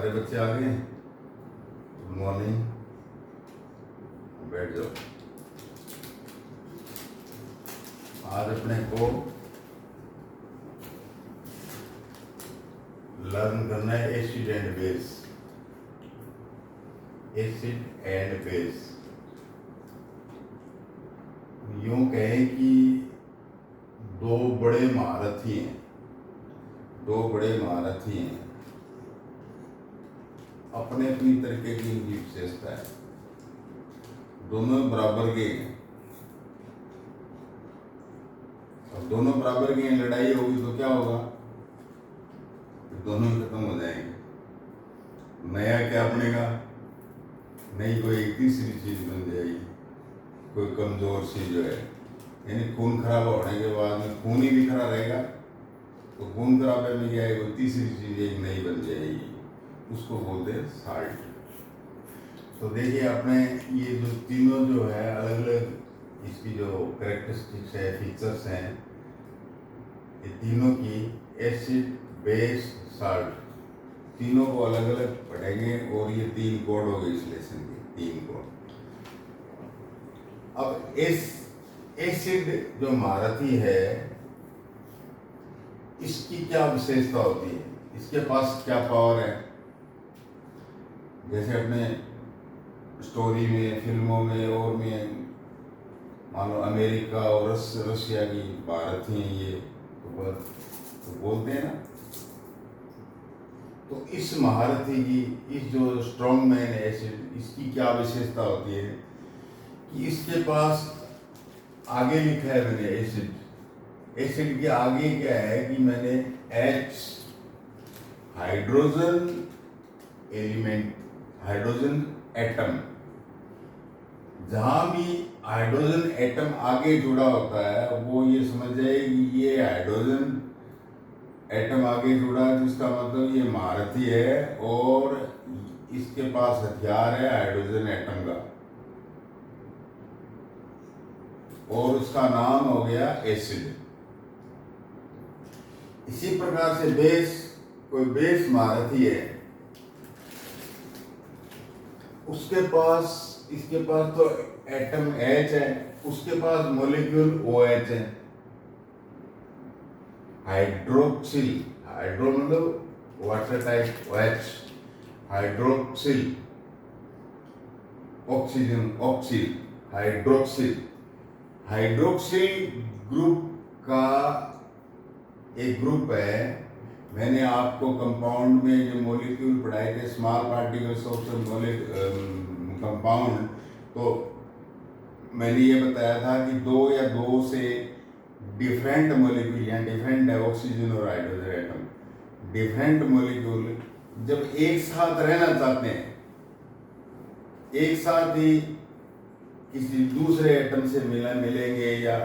सारे बच्चे आ गए? गुड मॉर्निंग, बैठ जाओ। आज अपने को लर्न करना है acid and base. Acid and base, यूं कहें कि दो बड़े महारथी हैं, अपने अपनी तरीके की इनकी विशेषता है। दोनों बराबर के हैं, और दोनों बराबर के हैं, लड़ाई होगी तो क्या होगा? दोनों खत्म हो जाएंगे। नया क्या बनेगा? नई कोई तीसरी चीज बन जाएगी, कोई कमजोर सी जो है, यानी खून खराब होने के बाद में खून ही बिखरा रहेगा, तो खून खराबे में क्या है, कोई तीसरी चीज एक नई बन जाएगी, उसको बोलते हैं साल्ट। तो देखिए अपने ये जो तीनों जो है अलग अलग इसकी जो कैरेक्टरिस्टिक्स है, फीचर्स हैं, ये तीनों की एसिड बेस साल्ट, तीनों को अलग अलग पढ़ेंगे। और ये 3 कोड हो गए इस लेसन के, 3 कोड। अब एसिड जो महारथी है, इसकी क्या विशेषता होती है, इसके पास क्या पावर है? जैसे अपने स्टोरी में, फिल्मों में और में मान लो अमेरिका और रशिया की महारथी हैं ये, तो बोलते हैं ना। तो इस महारथी की, इस जो स्ट्रॉन्ग मैन एसिड, इसकी क्या विशेषता होती है कि इसके पास आगे लिखा है मैंने एसिड के आगे क्या है कि मैंने H hydrogen element, hydrogen atom, जहां भी हाइड्रोजन एटम आगे जुड़ा होता है वो ये समझ जाए कि ये हाइड्रोजन एटम आगे जुड़ा है, तो इसका मतलब ये महारथी है और इसके पास हथियार है हाइड्रोजन एटम का, और उसका नाम हो गया एसिड। इसी प्रकार से बेस, कोई बेस महारथी है, उसके पास, इसके पास तो एटम H है, उसके पास मॉलिक्यूल OH है। हाइड्रोक्सिल, हाइड्रो मतलब water type OH, hydroxyl, oxygen oxyl, hydroxyl. Hydroxyl group का एक ग्रुप है। मैंने आपको कंपाउंड में जो मॉलिक्यूल पढ़ाए थे, स्मॉल पार्टिकल्स ऑफ कंपाउंड, तो मैंने ये बताया था कि 2 या 2 से डिफरेंट मॉलिक्यूल, या डिफरेंट है ऑक्सीजन और हाइड्रोजन एटम, डिफरेंट मॉलिक्यूल जब एक साथ रहना चाहते हैं, एक साथ ही किसी दूसरे एटम से मिलेंगे या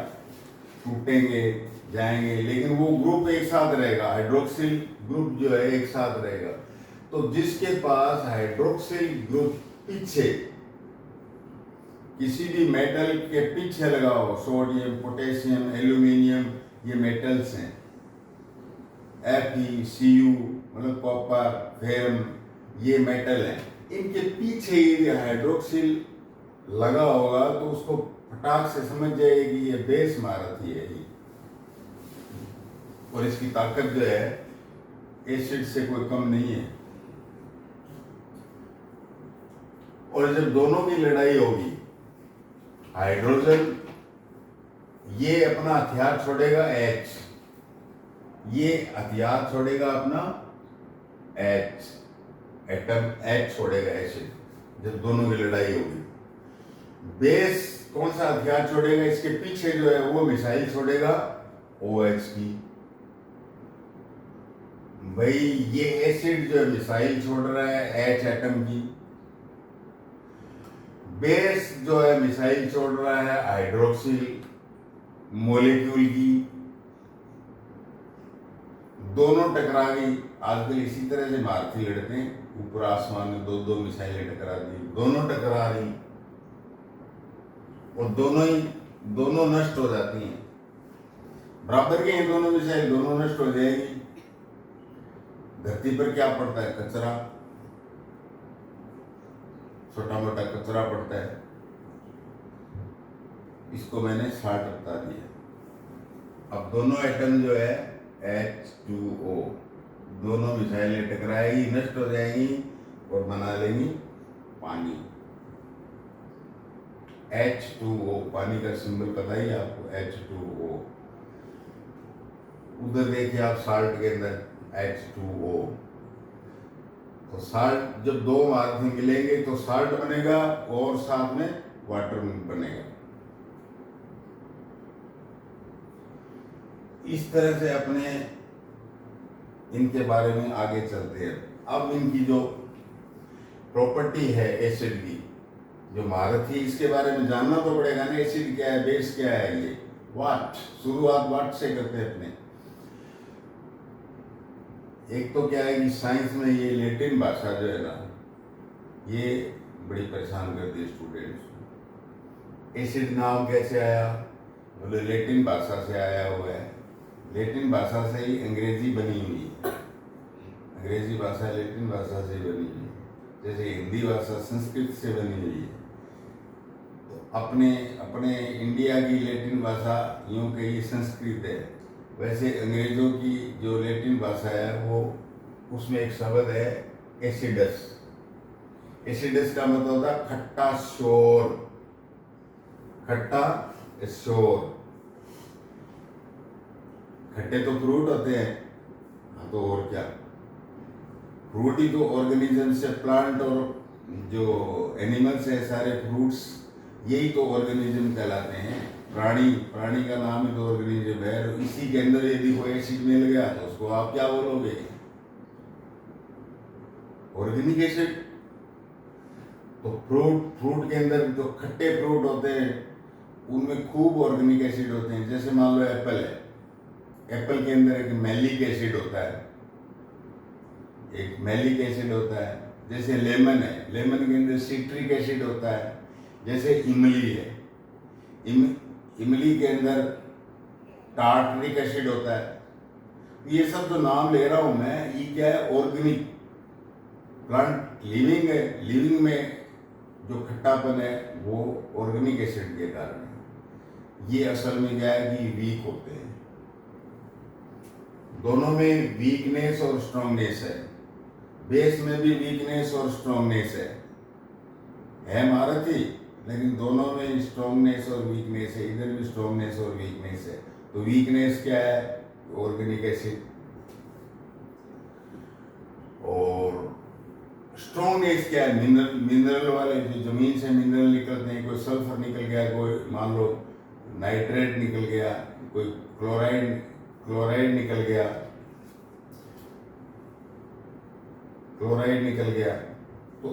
टूटेंगे जाएंगे, लेकिन वो ग्रुप एक साथ रहेगा, हाइड्रोक्सिल ग्रुप जो है एक साथ रहेगा। तो जिसके पास हाइड्रोक्सिल ग्रुप पीछे, किसी भी मेटल के पीछे लगा हो, सोडियम, पोटेशियम, एल्यूमिनियम, ये मेटल्स हैं, Fe, Cu मतलब कॉपर, फेरम, ये मेटल हैं, इनके पीछे ही हाइड्रोक्सिल लगा होगा, तो उसको फटाक से समझ जाएगी ये बेस महारथी है ही, और इसकी ताकत जो है एसिड से कोई कम नहीं है। और जब दोनों की लड़ाई होगी, हाइड्रोजन ये अपना हथियार छोड़ेगा H, ये हथियार छोड़ेगा अपना H, एटम H छोड़ेगा एसिड, जब दोनों की लड़ाई होगी। बेस कौन सा हथियार छोड़ेगा? इसके पीछे जो है वो मिसाइल छोड़ेगा OH की। भाई ये एसिड जो है मिसाइल छोड़ रहा है H एटम की, बेस जो है मिसाइल छोड़ रहा है हाइड्रोक्सिल मॉलिक्यूल की। दोनों टकरा गई। आजकल इसी तरह से भारतीय लड़ते हैं, ऊपर आसमान में 2-2 मिसाइलें टकरा दी, दोनों टकरा रही और दोनों नष्ट हो जाती हैं। बराबर के हैं दोनों मिसाइल, दोनों नष्ट हो जाएगी। धरती पर क्या पड़ता है? कचरा। छोटा मोटा कचरा पड़ता है, इसको मैंने साल्ट बता दिया। अब दोनों एटम जो है H2O, दोनों मिसाइलें टकराएगी, नष्ट हो जाएंगी और बना लेंगी पानी। H2O, पानी का सिंबल पता ही है आपको, H2O। उधर देखिए आप साल्ट के अंदर H2O। तो साल्ट जब दो माध्यम मिलेंगे तो साल्ट बनेगा और साथ में वाटर बनेगा। इस तरह से अपने इनके बारे में आगे चलते हैं। अब इनकी जो प्रॉपर्टी है एसिड की, जो महारत थी, इसके बारे में जानना तो पड़ेगा ना। एसिड क्या है, बेस क्या है, ये वाट, शुरुआत वाट से करते हैं अपने। एक तो क्या है कि साइंस में ये लैटिन भाषा जो है ना, ये बड़ी परेशान करती है स्टूडेंट्स को। एसिड नाम कैसे आया, बोले लैटिन भाषा से आया हुआ है। लैटिन भाषा से ही अंग्रेजी बनी हुई है, अंग्रेजी भाषा लैटिन भाषा से बनी हुई है, जैसे हिंदी भाषा संस्कृत से बनी हुई है। तो अपने इंडिया की लैटिन भाषा यूँ कही संस्कृत है, वैसे अंग्रेजों की जो लैटिन भाषा है वो, उसमें एक शब्द है एसिडस। एसिडस का मतलब होता है खट्टा शोर, खट्टा शोर। खट्टे तो फ्रूट होते हैं, हाँ तो और क्या, फ्रूट ही तो ऑर्गेनिज्म से, प्लांट और जो एनिमल्स है सारे फ्रूट्स, यही तो ऑर्गेनिज्म कहलाते हैं। प्राणी का नाम ही तो ऑर्गेनिज्म है। इसी के अंदर यदि कोई एसिड मिल गया तो उसको आप क्या बोलोगे, ऑर्गेनिक एसिड। तो फ्रूट के अंदर जो खट्टे फ्रूट होते हैं उनमें खूब ऑर्गेनिक एसिड होते हैं। जैसे मान लो एप्पल है, एप्पल के अंदर एक मैलिक एसिड होता है, एक मैलिक एसिड होता है। जैसे लेमन है, लेमन के अंदर सिट्रिक एसिड होता है। जैसे इमली है, इमली के अंदर टार्टरिक एसिड होता है। ये सब जो नाम ले रहा हूं मैं, ये क्या है, ऑर्गेनिक। प्लांट लिविंग है, लिविंग में जो खट्टापन है वो ऑर्गेनिक एसिड के कारण है। ये असल में क्या है कि वीक होते हैं। दोनों में वीकनेस और स्ट्रांगनेस है, बेस में भी वीकनेस और स्ट्रांगनेस है महारत ही, लेकिन दोनों में स्ट्रांगनेस और वीकनेस है। इधर भी स्ट्रांगनेस और वीकनेस है। तो वीकनेस क्या है, ऑर्गेनिक एसिड, और स्ट्रांगनेस क्या है, मिनरल वाले, जो जमीन से मिनरल निकलते हैं। कोई सल्फर निकल गया, कोई मान लो नाइट्रेट निकल गया, कोई क्लोराइड निकल गया। तो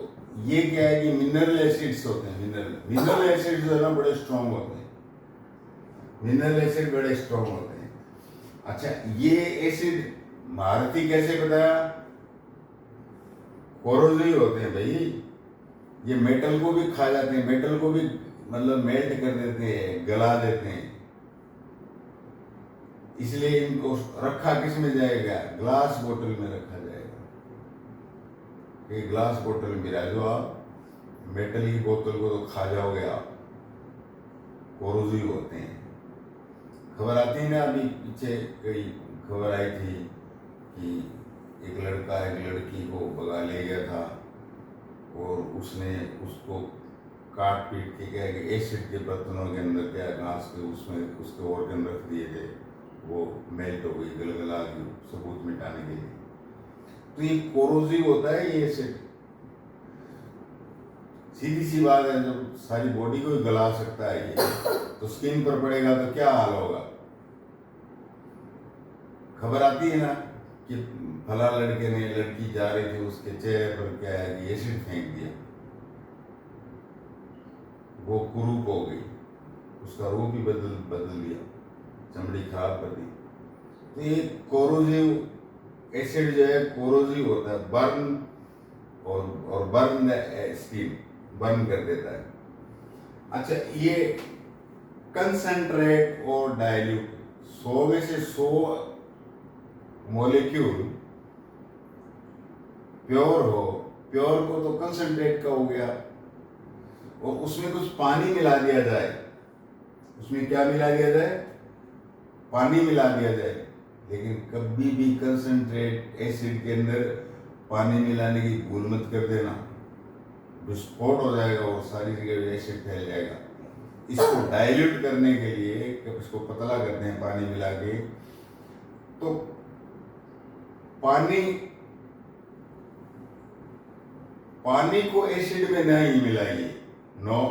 ये क्या है कि मिनरल एसिड्स होते हैं। मिनरल एसिड्स जो है ना बड़े स्ट्रांग होते हैं, मिनरल एसिड बड़े स्ट्रांग होते हैं। अच्छा, ये एसिड भारती कैसे बताया, कोरोसिव होते हैं भाई। ये मेटल को भी खा जाते हैं, मेटल को भी मतलब मेल्ट कर देते हैं, गला देते हैं। इसलिए इनको रखा किस में जाएगा, ग्लास बोतल में रखा जाएगा। एक ग्लास बोतल में गिराजो आप, मेटल की बोतल को तो खा जाओगे आप, कोरोसिव होते हैं। खबर आती है ना, अभी पीछे कई खबर आई थी कि एक लड़का एक लड़की को भगा ले गया था और उसने उसको काट पीट के क्या कि एसिड के बर्तनों के अंदर क्या घास के उसमें उसके ऑर्गन रख दिए थे, वो मेल्ट हो गई, गलगला गई, सबूत मिटाने के लिए। तो ये कोरोसिव होता है ये एसिड। सीधी सी बात है, जब सारी बॉडी को ही गला सकता है ये, तो स्किन पर पड़ेगा तो क्या हाल होगा। खबर आती है ना कि फला लड़के ने, लड़की जा रही थी, उसके चेहरे पर क्या है कि एसिड फेंक दिया, वो कुरूप हो गई, उसका रूप ही बदल दिया, चमड़ी खराब कर दी। तो ये कोरोसिव एसिड जो है कोरोसिव होता है, बर्न और बर्न स्किन, बर्न कर देता है। अच्छा, ये कंसंट्रेट और डाइल्यूट, 100 में से 100 मॉलिक्यूल प्योर हो, प्योर को तो कंसंट्रेट का हो गया, और उसमें कुछ पानी मिला दिया जाए, उसमें क्या मिला दिया जाए, पानी मिला दिया जाए, लेकिन कभी भी कंसंट्रेट एसिड के अंदर पानी मिलाने की भूल मत कर देना, विस्फोट हो जाएगा और सारी जगह एसिड फैल जाएगा। इसको डाइल्यूट करने के लिए, इसको पतला करते हैं पानी मिला के, तो पानी को एसिड में नहीं मिलाइए, नो,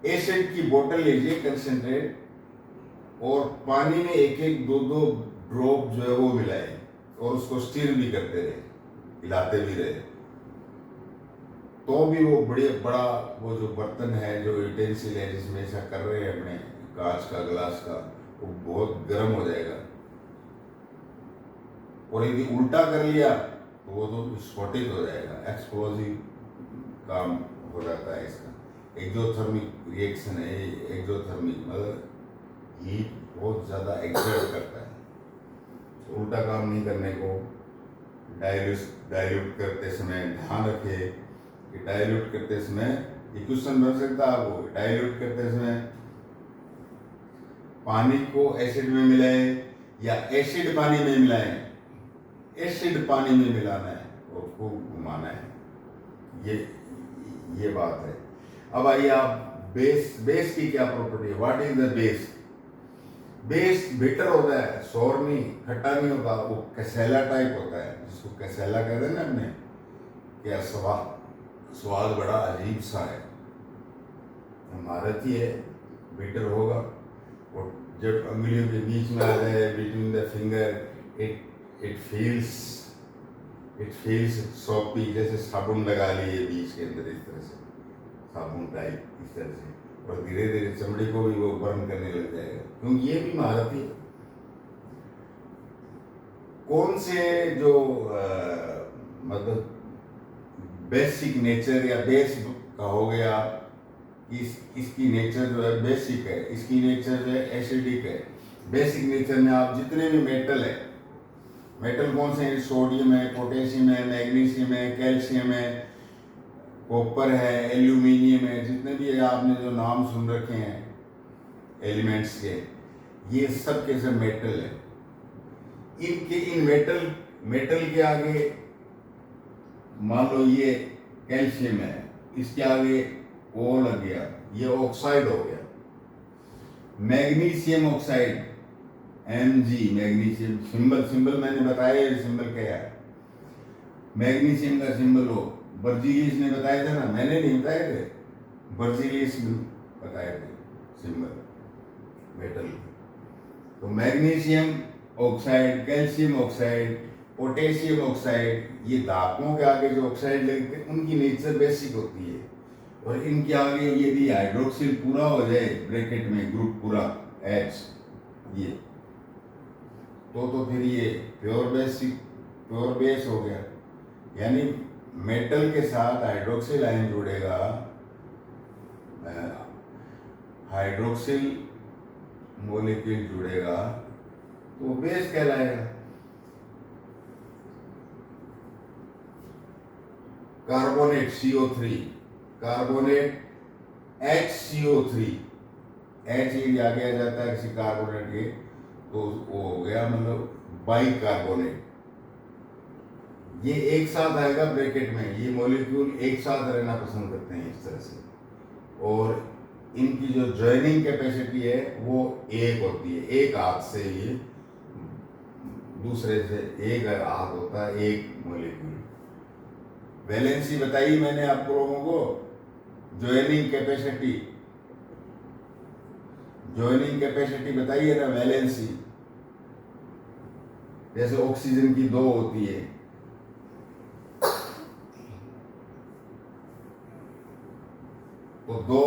एसिड की बोतल लीजिए कंसंट्रेट, और पानी में एक एक दो दो ड्रॉप जो है वो मिलाए और उसको स्टीर भी करते रहे, हिलाते भी रहे, तो भी वो बड़ा वो जो बर्तन है, जो यूटेंसिल है जिसमें ऐसा कर रहे हैं अपने कांच का, ग्लास का, वो बहुत गर्म हो जाएगा। और यदि उल्टा कर लिया तो वो तो विस्फोटित हो जाएगा, एक्सप्लोजिव काम हो जाता है इसका। एक्सोथर्मिक रिएक्शन है, एक्सोथर्मिक मतलब हीट बहुत ज़्यादा एक्सर्ट करता है। तो उल्टा काम नहीं करने को, डाइल्यूट करते समय ध्यान रखे कि डाइल्यूट करते समय, ये क्वेश्चन बन सकता है आपको, डाइल्यूट करते समय पानी को एसिड में मिलाएं या एसिड पानी में मिलाएं। एसिड पानी में मिलाना है और खूब घुमाना है, ये बात है। अब आइए आप बेस की क्या प्रॉपर्टी है, what is the base. Base bitter होता है, सोर नहीं, खट्टा नहीं होता, वो कैसेला टाइप होता है, जिसको कैसेला कहते हैं ना अपने, क्या स्वाद बड़ा अजीब सा है, भारतीय है, बिटर होगा, और जब उंगलियों के बीच में आ जाए, between the finger, it feels soppy, जैसे साबुन लगा लिए बीच के अंदर, इस तरह से साबुन टाइप, इस तरह से, और धीरे धीरे चमड़ी को भी वो बर्न करने लग जाएगा, क्योंकि ये भी महारथी है। कौन से जो मतलब बेसिक नेचर या बेस कहोगे आप, इसकी नेचर जो है बेसिक है, इसकी नेचर जो है एसिडिक है। बेसिक नेचर में आप जितने भी मेटल है, मेटल कौन से हैं, सोडियम है, पोटेशियम है, मैग्नीशियम है, कैल्शियम है, कॉपर है, एल्यूमिनियम है, जितने भी आपने जो नाम सुन रखे हैं एलिमेंट्स के, ये सब के सब मेटल है। इन मेटल के आगे मान लो ये कैल्शियम है, इसके आगे ओ लग गया, ये ऑक्साइड हो गया, magnesium oxide, Mg, magnesium. Symbol मैंने बताया, सिंबल क्या है, मैग्नीशियम का सिंबल हो, बर्जीलियस ने बताया था ना, मैंने नहीं बताए थे, बर्जीलियस बताए थे सिंबल मेटल। तो magnesium oxide, calcium oxide, potassium oxide, ये धातुओं के आगे जो ऑक्साइड लगते हैं उनकी नेचर बेसिक होती है, और इनके आगे यदि हाइड्रोक्सिल पूरा हो जाए, ब्रैकेट में ग्रुप पूरा H, ये तो फिर ये प्योर बेस हो गया। यानी मेटल के साथ हाइड्रोक्सिल आयन जुड़ेगा, हाइड्रोक्सिल मॉलिक्यूल जुड़ेगा तो बेस कहलाएगा। Carbonate CO3, carbonate HCO3, H यदि आ गया जाता है किसी कार्बोनेट के तो वो हो गया मतलब बाइकार्बोनेट। ये एक साथ आएगा ब्रैकेट में, ये मॉलिक्यूल एक साथ रहना पसंद करते हैं इस तरह से, और इनकी जो जॉइनिंग कैपेसिटी है वो एक होती है, एक हाथ से ये दूसरे से एक हाथ होता है, एक मॉलिक्यूल। वैलेंसी बताई मैंने आप लोगों को, जॉइनिंग कैपेसिटी बताइए ना, वैलेंसी। जैसे ऑक्सीजन की 2 होती है, तो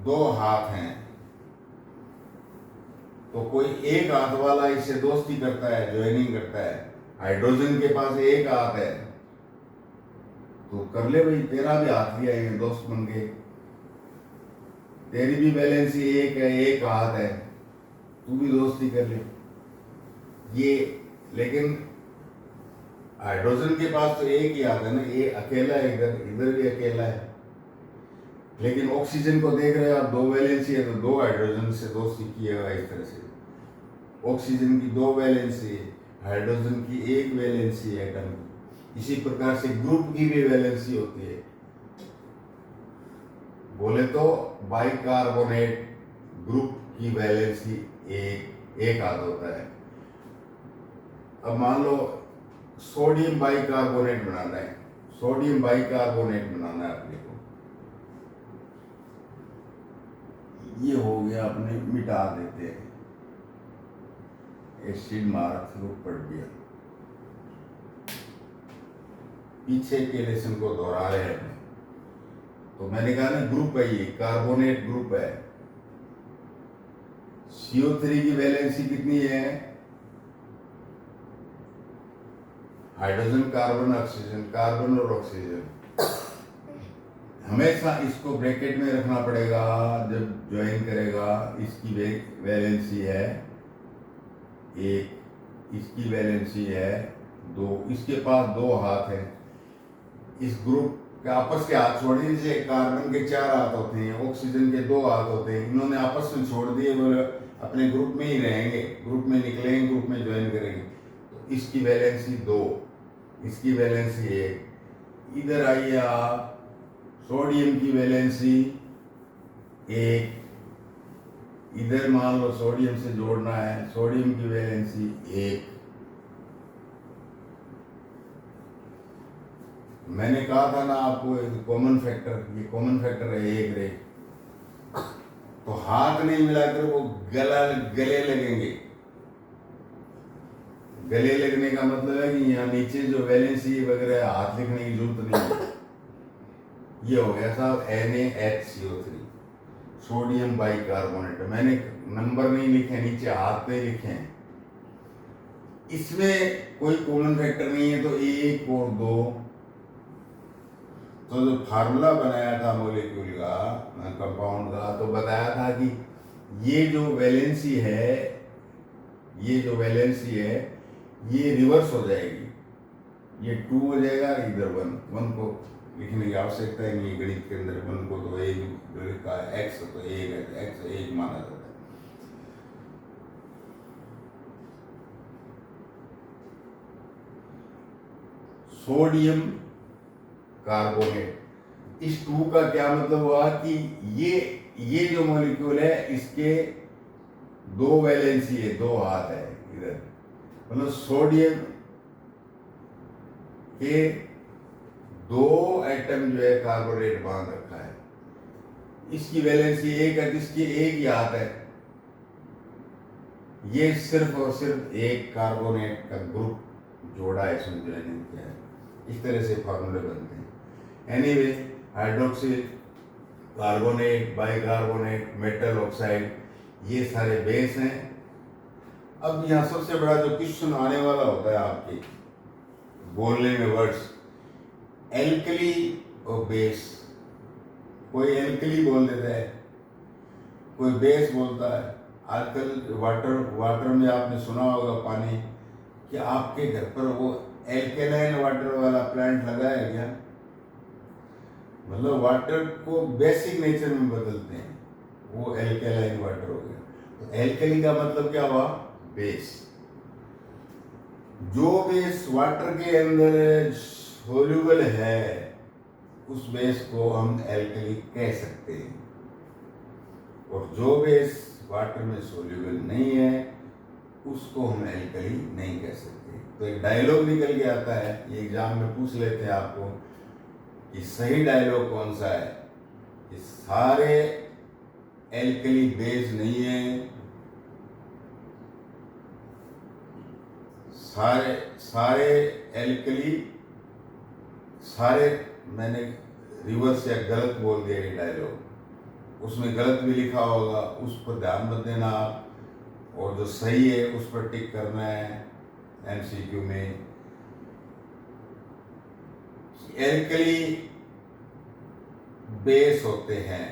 दो हाथ हैं, तो कोई एक हाथ वाला इससे दोस्ती करता है, ज्वाइनिंग करता है। हाइड्रोजन के पास एक हाथ है तो कर ले भाई, तेरा भी हाथ दिया है, दोस्त बन गए, तेरी भी वैलेंसी एक है, एक हाथ है, तू भी दोस्ती कर ले। ये लेकिन हाइड्रोजन के पास तो एक ही हाथ है ना, ये अकेला है, इधर भी अकेला है, लेकिन ऑक्सीजन को देख रहे हो आप, 2 वैलेंसी है तो 2 हाइड्रोजन से दोस्ती किएगा इस तरह से। ऑक्सीजन की 2 वैलेंसी है, हाइड्रोजन की 1 वैलेंसी है एटम की। इसी प्रकार से ग्रुप की भी वैलेंसी होती है। बोले तो बाइकार्बोनेट ग्रुप की वैलेंसी एक आध होता है। अब मान लो सोडियम बाइकार्बोनेट बनाना है, सोडियम बाइकार्बोनेट बनाना है अपने को, ये हो गया, अपने मिटा देते हैं, एसिड मारा फिर पड़ गया, पीछे के लेसन को दोहरा रहे हैं। तो मैंने कहा ना ग्रुप है, ये कार्बोनेट ग्रुप है। CO3 की वैलेंसी कितनी है? हाइड्रोजन कार्बन ऑक्सीजन, कार्बन और ऑक्सीजन। हमेशा इसको ब्रैकेट में रखना पड़ेगा जब ज्वाइन करेगा। इसकी वैलेंसी है 1, इसकी वैलेंसी है 2, इसके पास 2 हाथ है। इस ग्रुप के आपस के हाथ छोड़ दिए, जैसे कार्बन के 4 हाथ होते हैं, ऑक्सीजन के 2 हाथ होते हैं, इन्होंने आपस में छोड़ दिए, वो अपने ग्रुप में ही रहेंगे, ग्रुप में निकलेंगे, ग्रुप में ज्वाइन करेंगे। तो इसकी वैलेंसी 2, इसकी वैलेंसी 1। इधर आइए आप, सोडियम की वैलेंसी 1, इधर मान लो सोडियम से जोड़ना है, सोडियम की वैलेंसी 1। मैंने कहा था ना आपको कॉमन फैक्टर, ये कॉमन फैक्टर है 1 रे। तो हाथ नहीं मिलाकर वो गले लगेंगे। गले लगने का मतलब है कि यहाँ नीचे जो वैलेंसी वगैरह हाथ लिखने की जरूरत नहीं है। ये हो गया साहब NaHCO3, सोडियम बाइकार्बोनेट। मैंने नंबर नहीं लिखे, नीचे हाथ पे लिखे हैं। इसमें कोई कॉमन फैक्टर नहीं है, तो 1 और 2। तो जो फार्मूला बनाया था मॉलिक्यूल का, कंपाउंड का, तो बताया था कि ये जो वैलेंसी है, ये रिवर्स हो जाएगी। ये 2 हो जाएगा, इधर 1 को लिखने की आवश्यकता है नहीं गणित के अंदर। 1 को तो 1 का x तो 1 है, तो x 1 माना जाता है। सोडियम कार्बोनेट, इस 2 का क्या मतलब हुआ कि ये जो मॉलिक्यूल है इसके 2 वैलेंसी है, 2 हाथ है इधर। मतलब सोडियम के 2 एटम जो है कार्बोनेट बांध रखा है। इसकी वैलेंसी 1 है, जिसकी 1 ही हाथ है। ये सिर्फ और सिर्फ एक कार्बोनेट का ग्रुप जोड़ा है, इसमें ज्वाइनिंग किया है। इस तरह से फार्मूले बनते हैं। Anyway, hydroxyl, carbonate, bicarbonate, metal oxide, ये सारे बेस हैं। अब यहाँ सबसे बड़ा जो क्वेश्चन आने वाला होता है आपके बोलने में वर्ड्स, एल्कली और बेस। कोई एल्कली बोल देता है, कोई बेस बोलता है। आजकल वाटर में आपने सुना होगा पानी, कि आपके घर पर वो एल्केलाइन वाटर वाला प्लांट लगा है क्या? मतलब वाटर को बेसिक नेचर में बदलते हैं, वो एल्केलाइन वाटर हो गया। तो एल्कली का मतलब क्या हुआ? बेस। जो बेस वाटर के अंदर सोल्यूबल है, उस बेस को हम एल्कली कह सकते हैं। और जो बेस वाटर में सोल्यूबल नहीं है, उसको हम एल्कली नहीं कह सकते। तो एक डायलॉग निकल के आता है, ये एग्जाम में पूछ लेते हैं आपको कि सही डायलॉग कौन सा है। कि सारे एल्कली बेस नहीं है, सारे एल्कली, मैंने रिवर्स या गलत बोल दिया ये डायलॉग, उसमें गलत भी लिखा होगा, उस पर ध्यान मत देना आप, और जो सही है उस पर टिक करना है MCQ में। एल्कली बेस होते हैं,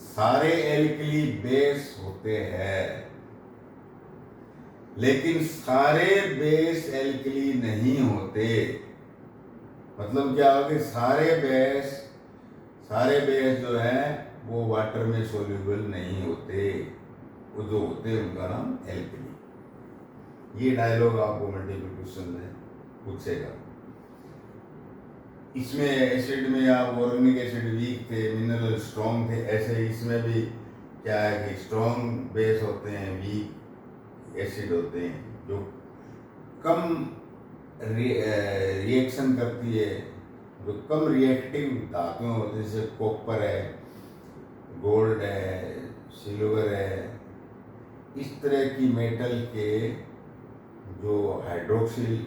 सारे एल्कली बेस होते हैं, लेकिन सारे बेस एल्कली नहीं होते। मतलब क्या होगा? सारे बेस सारे बेस जो है वो वाटर में सोल्यूबल नहीं होते, वो जो होते हैं उनका नाम एल्कली। ये डायलॉग आपको मल्टीपल क्वेश्चन में पूछेगा। इसमें एसिड में आप ऑर्गेनिक एसिड वीक थे, मिनरल स्ट्रॉन्ग थे, ऐसे इसमें भी क्या है कि स्ट्रॉन्ग बेस होते हैं, वीक एसिड होते हैं, जो कम रिएक्शन करती है, जो कम रिएक्टिव धातुएं होती है, जैसे कॉपर है, गोल्ड है, सिल्वर है। इस तरह की मेटल के जो हाइड्रोक्सिल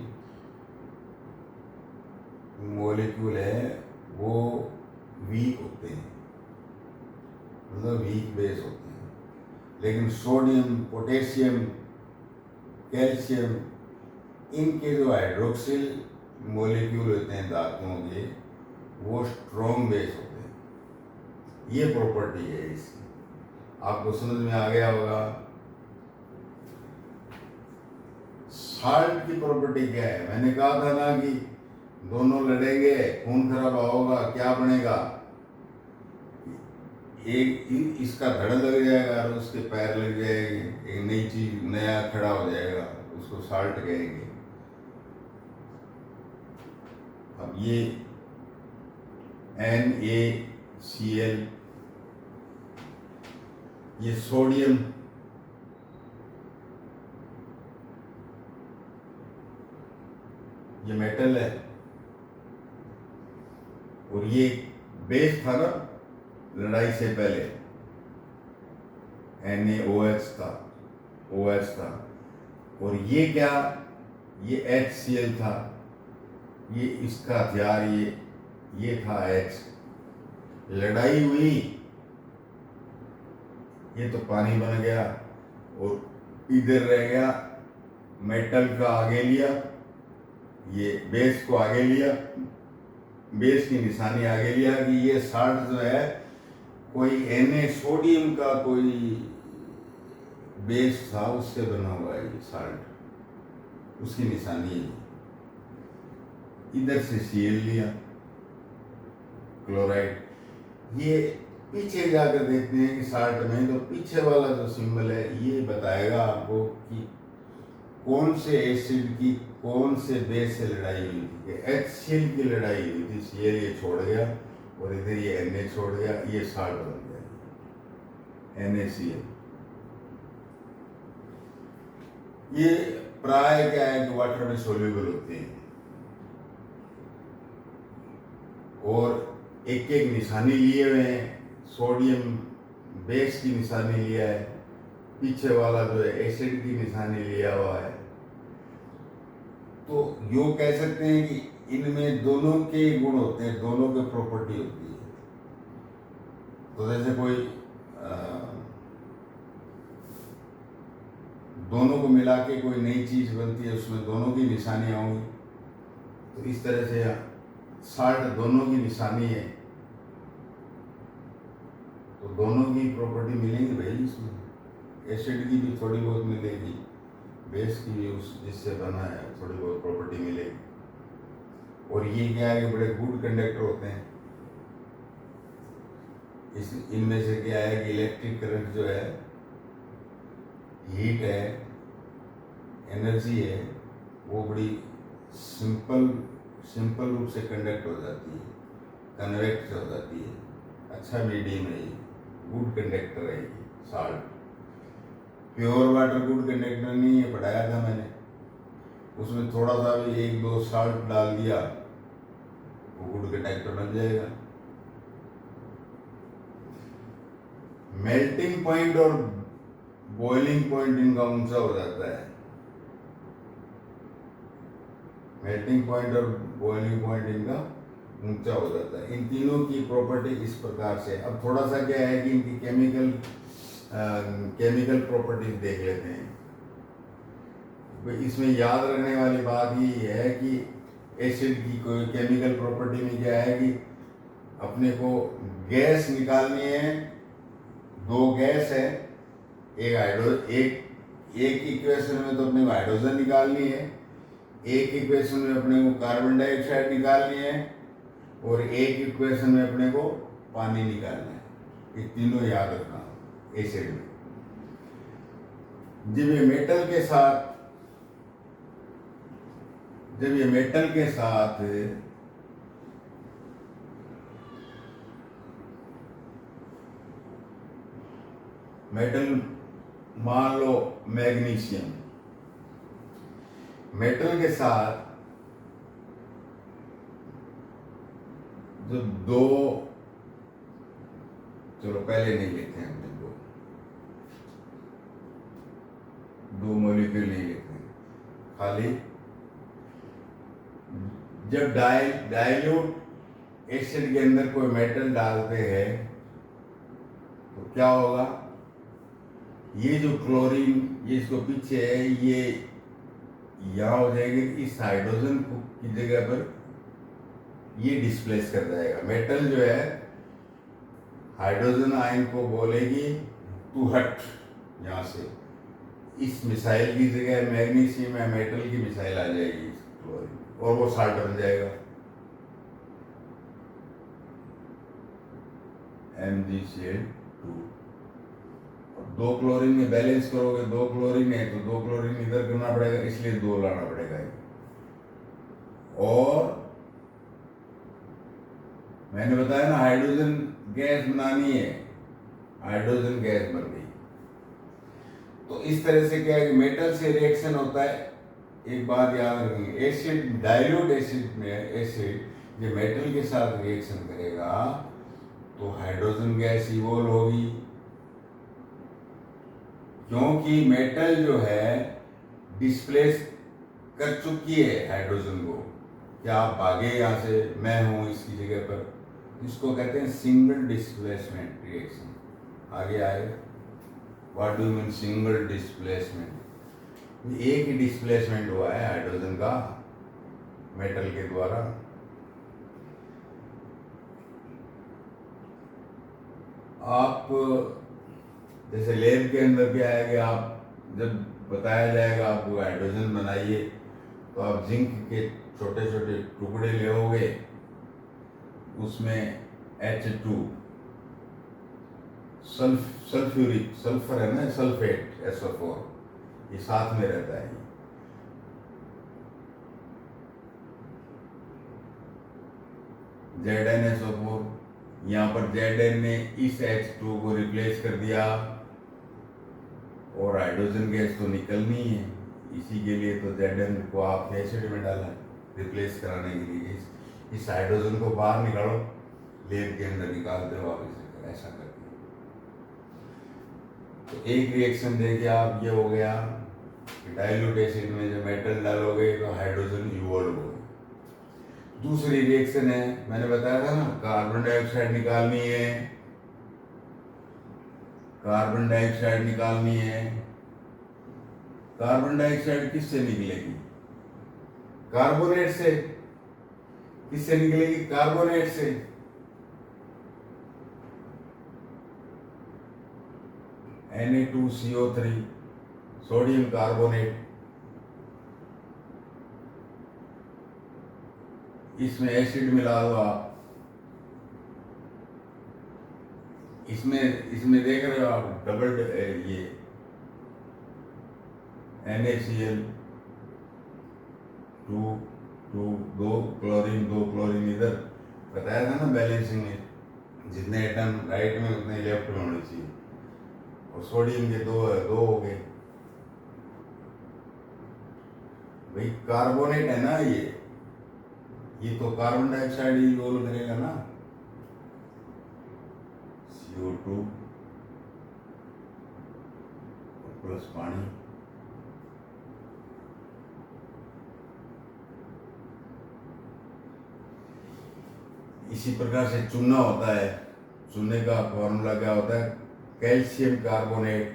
मॉलिक्यूल है वो वीक होते हैं, मतलब वीक बेस होते हैं। लेकिन सोडियम, पोटेशियम, कैल्शियम, इनके जो हाइड्रोक्सिल मॉलिक्यूल होते हैं धातुओं के, वो स्ट्रॉन्ग बेस होते हैं। ये प्रॉपर्टी है इसकी, आपको समझ में आ गया होगा। साल्ट की प्रॉपर्टी क्या है? मैंने कहा था ना कि दोनों लड़ेंगे, खून खराबा होगा, क्या बनेगा? एक इसका धड़ लग जाएगा और उसके पैर लग जाएंगे, एक नई चीज नया खड़ा हो जाएगा, उसको साल्ट कहेंगे। अब ये NaCl, ये सोडियम, ये मेटल है, और ये बेस था ना लड़ाई से पहले, NaOH था, OH था, और ये क्या, ये HCl था, ये इसका हथियार, ये था H। लड़ाई हुई, ये तो पानी बन गया, और इधर रह गया मेटल का आगे लिया, ये बेस को आगे लिया, बेस की निशानी आगे लिया कि ये साल्ट जो है कोई Na सोडियम का कोई बेस था, उससे बना हुआ है ये साल्ट, उसकी निशानी है। इधर से Cl लिया, क्लोराइड। ये पीछे जाकर देखते हैं कि साल्ट में, तो पीछे वाला जो सिंबल है ये बताएगा आपको कि कौन से एसिड की कौन से बेस से लड़ाई हुई थी। HCl की लड़ाई हुई थी, Cl ये छोड़ गया और इधर ये Na छोड़ गया, ये साल्ट बन गया NaCl। ये प्राय क्या है कि वाटर में सोल्यूबल होते हैं, और एक एक निशानी लिए हुए हैं। सोडियम बेस की निशानी लिया है, पीछे वाला जो है एसिड की निशानी लिया हुआ है। तो यो कह सकते हैं कि इनमें दोनों के गुण होते हैं, दोनों के प्रॉपर्टी होती है। तो जैसे कोई दोनों को मिला के कोई नई चीज बनती है, उसमें दोनों की निशानियां होंगी। तो इस तरह से साल्ट दोनों की निशानी है, तो दोनों की प्रॉपर्टी मिलेंगी भाई इसमें। एसिड की भी थोड़ी बहुत मिलेगी, बेस की भी उस जिससे बना है थोड़ी बहुत प्रॉपर्टी मिलेगी। और ये क्या है कि बड़े गुड कंडक्टर होते हैं। इस इनमें से क्या है कि इलेक्ट्रिक करंट जो है, हीट है, एनर्जी है, वो बड़ी सिंपल रूप से कंडक्ट हो जाती है, कन्वेक्ट हो जाती है। अच्छा मीडियम है ये, गुड कंडक्टर है ये salt. Pure water good conductor नहीं है, पढ़ाया था मैंने। उसमें थोड़ा सा भी एक दो साल्ट डाल दिया, वो गुड कंडक्टर बन जाएगा। मेल्टिंग पॉइंट और बॉइलिंग पॉइंट इनका ऊंचा हो जाता है। मेल्टिंग पॉइंट और बॉइलिंग पॉइंट इनका ऊंचा हो जाता है। इन तीनों की प्रॉपर्टी इस प्रकार से। अब थोड़ा सा क्या है कि इनकी केमिकल प्रॉपर्टीज देख लेते हैं। इसमें याद रखने वाली बात ये है कि एसिड की कोई केमिकल प्रॉपर्टी में क्या है कि अपने को गैस निकालनी है। दो गैस है, एक इक्वेशन में तो अपने को हाइड्रोजन निकालनी है, एक इक्वेशन में अपने को कार्बन डाइऑक्साइड निकालनी है, और एक इक्वेशन में अपने को पानी निकालना है। ये तीनों याद रखना एसिड में। जब ये मेटल के साथ मेटल, मान लो मैग्नीशियम, मेटल के साथ जो दो, चलो पहले नहीं लेते हैं, दो मॉलिक्यूल नहीं लेते हैं, खाली जब डाइल्यूट एसिड के अंदर कोई मेटल डालते हैं तो क्या होगा, ये जो क्लोरीन, ये इसको पीछे है, ये यहाँ हो जाएगी, इस हाइड्रोजन की जगह पर ये डिस्प्लेस कर जाएगा। मेटल जो है हाइड्रोजन आयन को बोलेगी तू हट यहाँ से, इस मिसाइल की जगह मैग्नीशियम या मेटल की मिसाइल आ जाएगी क्लोरीन, और वो साल्ट बन जाएगा MgCl2। दो क्लोरीन में बैलेंस करोगे, दो क्लोरीन है तो दो क्लोरीन इधर करना पड़ेगा, इसलिए दो लाना पड़ेगा। और मैंने बताया ना, हाइड्रोजन गैस बनानी है, हाइड्रोजन गैस बन गई। तो इस तरह से क्या है कि मेटल से रिएक्शन होता है। एक बात याद रखेंगे, एसिड, डाइल्यूट एसिड में एसिड ये मेटल के साथ रिएक्शन करेगा तो हाइड्रोजन गैस इवोल्व होगी, क्योंकि मेटल जो है डिस्प्लेस कर चुकी है हाइड्रोजन को। क्या आप भागे यहाँ से, मैं हूं इसकी जगह पर, इसको कहते हैं सिंगल डिस्प्लेसमेंट रिएक्शन। आगे आए, what do you mean single displacement? एक ही डिस्प्लेसमेंट हुआ है हाइड्रोजन का मेटल के द्वारा। आप जैसे लैब के अंदर क्या है कि आप जब बताया जाएगा आपको हाइड्रोजन बनाइए, तो आप जिंक के छोटे छोटे टुकड़े लेओगे, उसमें H2 सल्फ्यूरिक, सल्फर है ना, सल्फेट SO4, ये साथ में रहता है। ZnSO4, यहाँ पर Zn ने इस H2 को रिप्लेस कर दिया, और हाइड्रोजन गैस तो निकलनी है, इसी के लिए तो Zn को आप एसिड में डाला रिप्लेस कराने के लिए। इस हाइड्रोजन को बाहर निकालो, लैब के अंदर निकालते हो आप इसे, ऐसा करके। तो एक रिएक्शन देखिए आप, ये हो गया डाइल्यूट एसिड में जब मेटल डालोगे तो हाइड्रोजन इवोल्व होगा। दूसरी रिएक्शन है, मैंने बताया था ना, कार्बन डाइऑक्साइड निकालनी है, कार्बन डाइऑक्साइड निकालनी है। कार्बन डाइऑक्साइड किससे निकलेगी? कार्बोनेट से। किससे निकलेगी? कार्बोनेट से। Na2CO3, sodium carbonate. इसमें एसिड मिला दो आप, इसमें देख रहे हो आप डबल ये NaCl, दो क्लोरीन इधर। बताया था ना बैलेंसिंग में, जितने एटम राइट में उतने लेफ्ट में होने चाहिए, और सोडियम के दो हो गए। भाई कार्बोनेट है ना ये तो कार्बन डाइऑक्साइड ही रोल करेगा ना, CO2 प्लस पानी। इसी प्रकार से चूना होता है, चूने का फॉर्मूला क्या होता है? Calcium carbonate.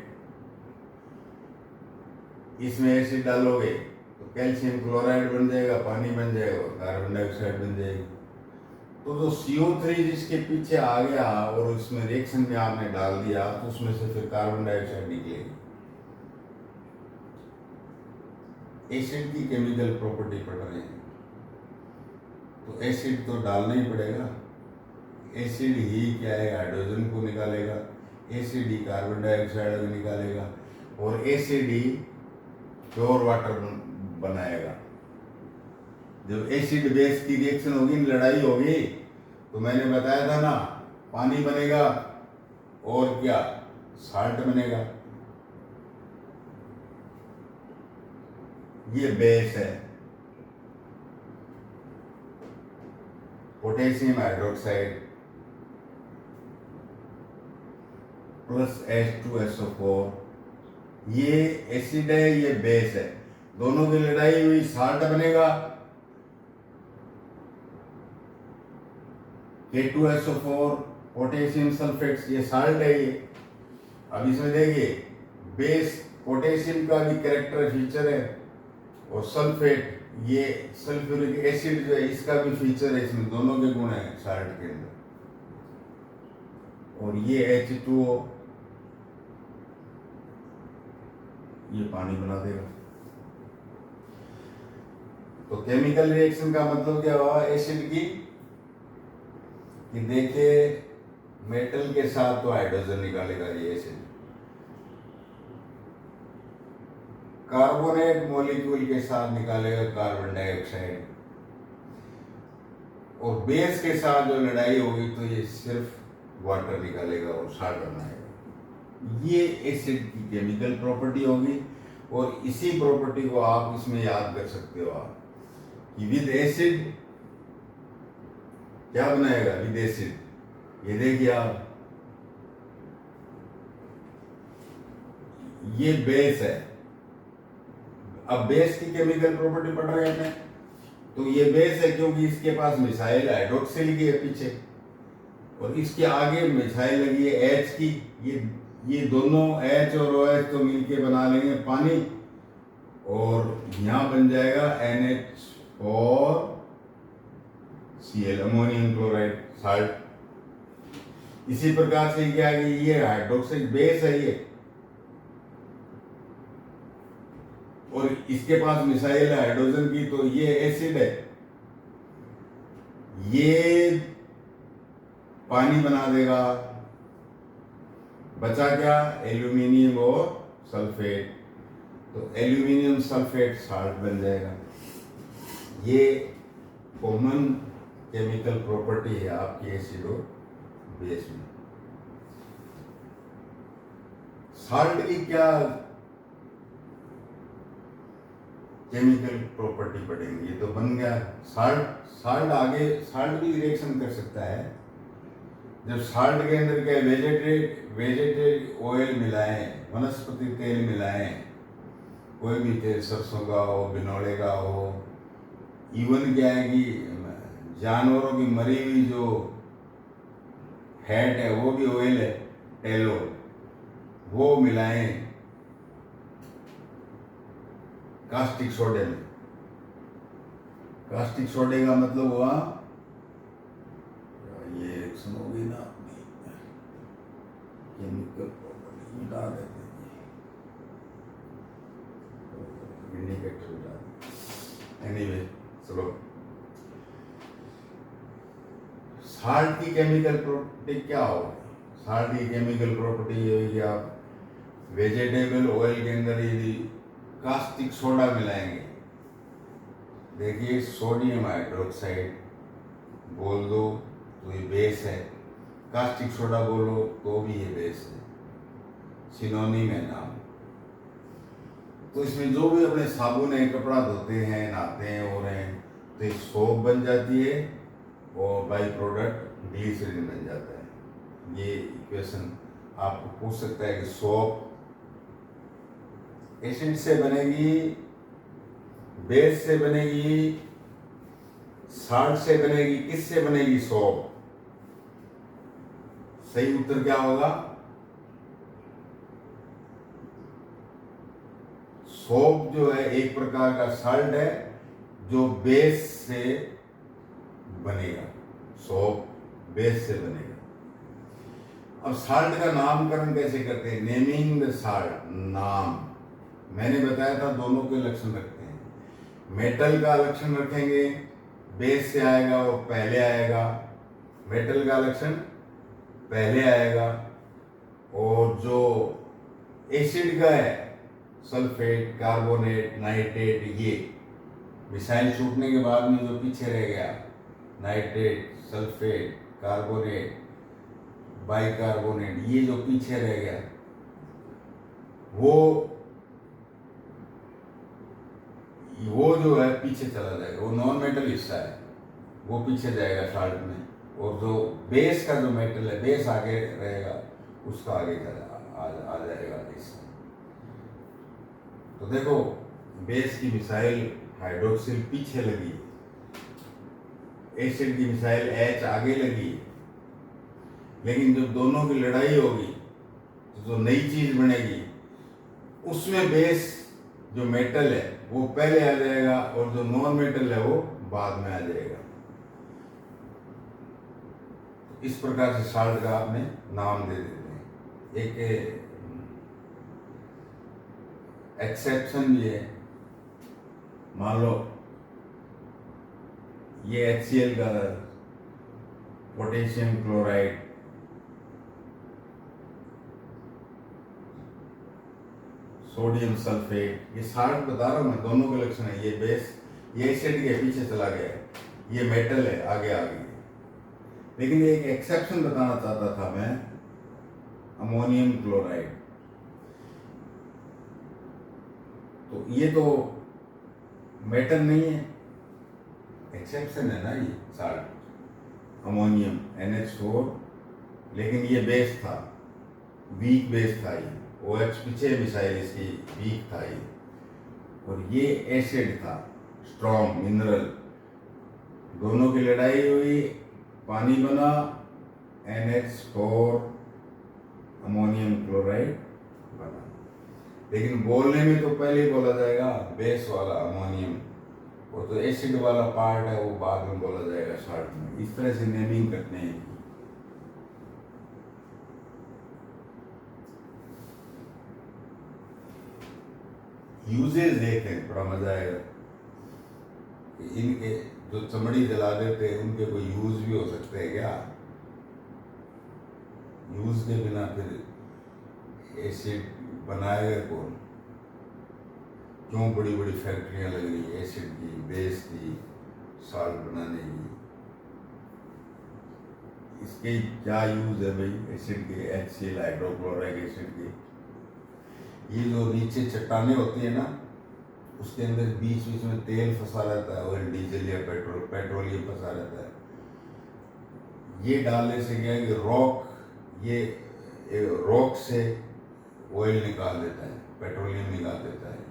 इसमें एसिड डालोगे तो कैल्शियम क्लोराइड बन जाएगा, पानी बन जाएगा, कार्बन डाइऑक्साइड बन जाएगी। तो जो CO3 जिसके पीछे आ गया और उसमें रिएक्शन में आपने डाल दिया, तो उसमें से फिर कार्बन डाइऑक्साइड निकलेगी। एसिड की केमिकल प्रॉपर्टी पढ़ रहे हैं तो एसिड तो डालना ही पड़ेगा। एसिड ही क्या है, हाइड्रोजन को निकालेगा, एसिड ही कार्बन डाइऑक्साइड को निकालेगा, और एसिड ही प्योर वाटर बनाएगा। जब एसिड बेस की रिएक्शन होगी, लड़ाई होगी, तो मैंने बताया था ना, पानी बनेगा और क्या, साल्ट बनेगा। ये बेस है, पोटेशियम हाइड्रोक्साइड प्लस H2SO4, ये एसिड है, ये बेस है, दोनों की लड़ाई हुई, साल्ट बनेगा। K2SO4 पोटेशियम सल्फेट, ये साल्ट है ये। अब इसमें देखिए, बेस पोटेशियम का भी कैरेक्टर फीचर है, और सल्फेट, ये सल्फ्यूरिक एसिड जो है, इसका भी फीचर है, इसमें दोनों के गुण हैं साल्ट के अंदर। और ये H2O, ये पानी बना देगा। तो केमिकल रिएक्शन का मतलब क्या हुआ एसिड की, कि देखिए मेटल के साथ तो हाइड्रोजन निकालेगा ये एसिड, कार्बोनेट मॉलिक्यूल के साथ निकालेगा कार्बन डाइऑक्साइड, और बेस के साथ जो लड़ाई होगी तो ये सिर्फ वाटर निकालेगा और साल्ट बनाएगा। ये एसिड की केमिकल प्रॉपर्टी होगी, और इसी प्रॉपर्टी को आप इसमें याद कर सकते हो आप, कि विद एसिड क्या बनाएगा, विद एसिड। ये देखिए आप, ये बेस है। अब बेस की केमिकल प्रॉपर्टी पढ़ रहे हैं, तो ये बेस है क्योंकि इसके पास मिसाइल हाइड्रोक्सिल की है पीछे, और इसके आगे मिसाइल लगी है H की। ये दोनों H और OH तो मिलके बना लेंगे पानी, और यहाँ बन जाएगा NH4 Cl, ammonium chloride, salt. इसी प्रकार से क्या है, ये हाइड्रोक्साइड बेस है ये, और इसके पास मिसाइल है हाइड्रोजन की, तो ये एसिड है, ये पानी बना देगा। बचा क्या, एल्यूमिनियम और सल्फेट, तो एल्यूमिनियम सल्फेट साल्ट बन जाएगा। ये कॉमन केमिकल प्रॉपर्टी है आपकी एसिड और बेस में। साल्ट की क्या केमिकल प्रॉपर्टी पढ़ेंगे, ये तो बन गया साल्ट। आगे साल्ट भी रिएक्शन कर सकता है। जब साल्ट के अंदर क्या वेजिटेटिव ऑयल मिलाएं, वनस्पति तेल मिलाएं, कोई भी तेल, सरसों का हो, बिनोले का हो, इवन क्या है कि जानवरों की मरी हुई जो फैट है वो भी ऑयल है, टेलो, वो मिलाएं कास्टिक सोडे में। कास्टिक सोडे का मतलब हुआ, ये सुनोगे ना अपनी केमिकल प्रॉपर्टी मिटा देते हैं, इंडिकेटर मिटा देते। एनीवे चलो, साल्ट की केमिकल प्रॉपर्टी क्या होगी? साल्ट की केमिकल प्रॉपर्टी ये होगी, आप वेजिटेबल ऑयल के अंदर यदि कास्टिक सोडा मिलाएंगे, देखिए सोडियम हाइड्रोक्साइड बोल दो तो ये बेस है, कास्टिक सोडा बोलो तो भी ये बेस है, सिनोनिम है नाम। तो इसमें जो भी अपने साबुन है, कपड़ा धोते हैं, नहाते हैं और हैं, तो एक सोप बन जाती है, और बाई प्रोडक्ट ग्लिसरीन बन जाता है। ये इक्वेशन आपको पूछ सकता है कि सोप एसिड से बनेगी, बेस से बनेगी, साल्ट से बनेगी, किससे बनेगी? सोप। सही उत्तर क्या होगा? सोप जो है एक प्रकार का साल्ट है जो बेस से बनेगा, सोप बेस से बनेगा। अब साल्ट का नामकरण कैसे करते हैं? नेमिंग द साल्ट, नाम। मैंने बताया था दोनों के लक्षण रखते हैं। मेटल का लक्षण रखेंगे, बेस से आएगा वो पहले आएगा, मेटल का लक्षण पहले आएगा, और जो एसिड का है सल्फेट, कार्बोनेट, नाइट्रेट, ये मिसाइल छूटने के बाद में जो पीछे रह गया, नाइट्रेट, सल्फेट, कार्बोनेट, बाइकार्बोनेट, ये जो पीछे रह गया वो जो है पीछे चला जाएगा। वो नॉन मेटल हिस्सा है, वो पीछे जाएगा साल्ट में, और जो बेस का जो मेटल है, बेस आगे रहेगा, उसका आगे आ जाएगा हिस्सा। तो देखो, बेस की मिसाइल हाइड्रोक्सिल पीछे लगी, एसिड की मिसाइल H आगे लगी, लेकिन जब दोनों की लड़ाई होगी तो जो नई चीज बनेगी उसमें बेस जो मेटल है वो पहले आ जाएगा, और जो नॉन मेटल है वो बाद में आ जाएगा। इस प्रकार से साल्ट का आपने नाम दे देते हैं। एक एक्सेप्शन भी है, मान लो ये HCl का पोटेशियम क्लोराइड, सोडियम सल्फेट, ये साल्ट बता रहा हूं मैं, दोनों के लक्षण है। ये बेस, ये एसिड के पीछे चला गया है, ये मेटल है आगे आ गई। लेकिन एक एक्सेप्शन बताना चाहता था मैं, अमोनियम क्लोराइड। तो ये तो मेटल नहीं है, एक्सेप्शन है ना ये साल्ट, अमोनियम NH4, लेकिन ये बेस था, वीक बेस था ये, OH पीछे मिसाइल इसकी वीक था ये, और ये एसिड था स्ट्रॉन्ग मिनरल। दोनों की लड़ाई हुई, पानी बना, NH4 अमोनियम क्लोराइड बना। लेकिन बोलने में तो पहले ही बोला जाएगा बेस वाला अमोनियम, और तो एसिड वाला पार्ट है वो बाद में बोला जाएगा शॉर्ट में। इस तरह से नेमिंग करते हैं। यूजेज देखते हैं, बड़ा मजा आएगा। इनके जो चमड़ी जला देते हैं उनके कोई यूज भी हो सकते हैं क्या? यूज के बिना फिर एसिड बनाएगा कौन? क्यों बड़ी बड़ी फैक्ट्रियां लग रही है एसिड की, बेस की, साल्ट बनाने की? इसके क्या यूज है भाई एसिड के? HCl हाइड्रोक्लोरिक एसिड के। ये जो नीचे चट्टाने होती है ना, उसके अंदर बीच बीच में तेल फंसा रहता है, ऑयल, डीजल या पेट्रोलियम फंसा रहता है। ये डालने से क्या है कि रॉक से ऑयल निकाल देता है, पेट्रोलियम निकाल देता है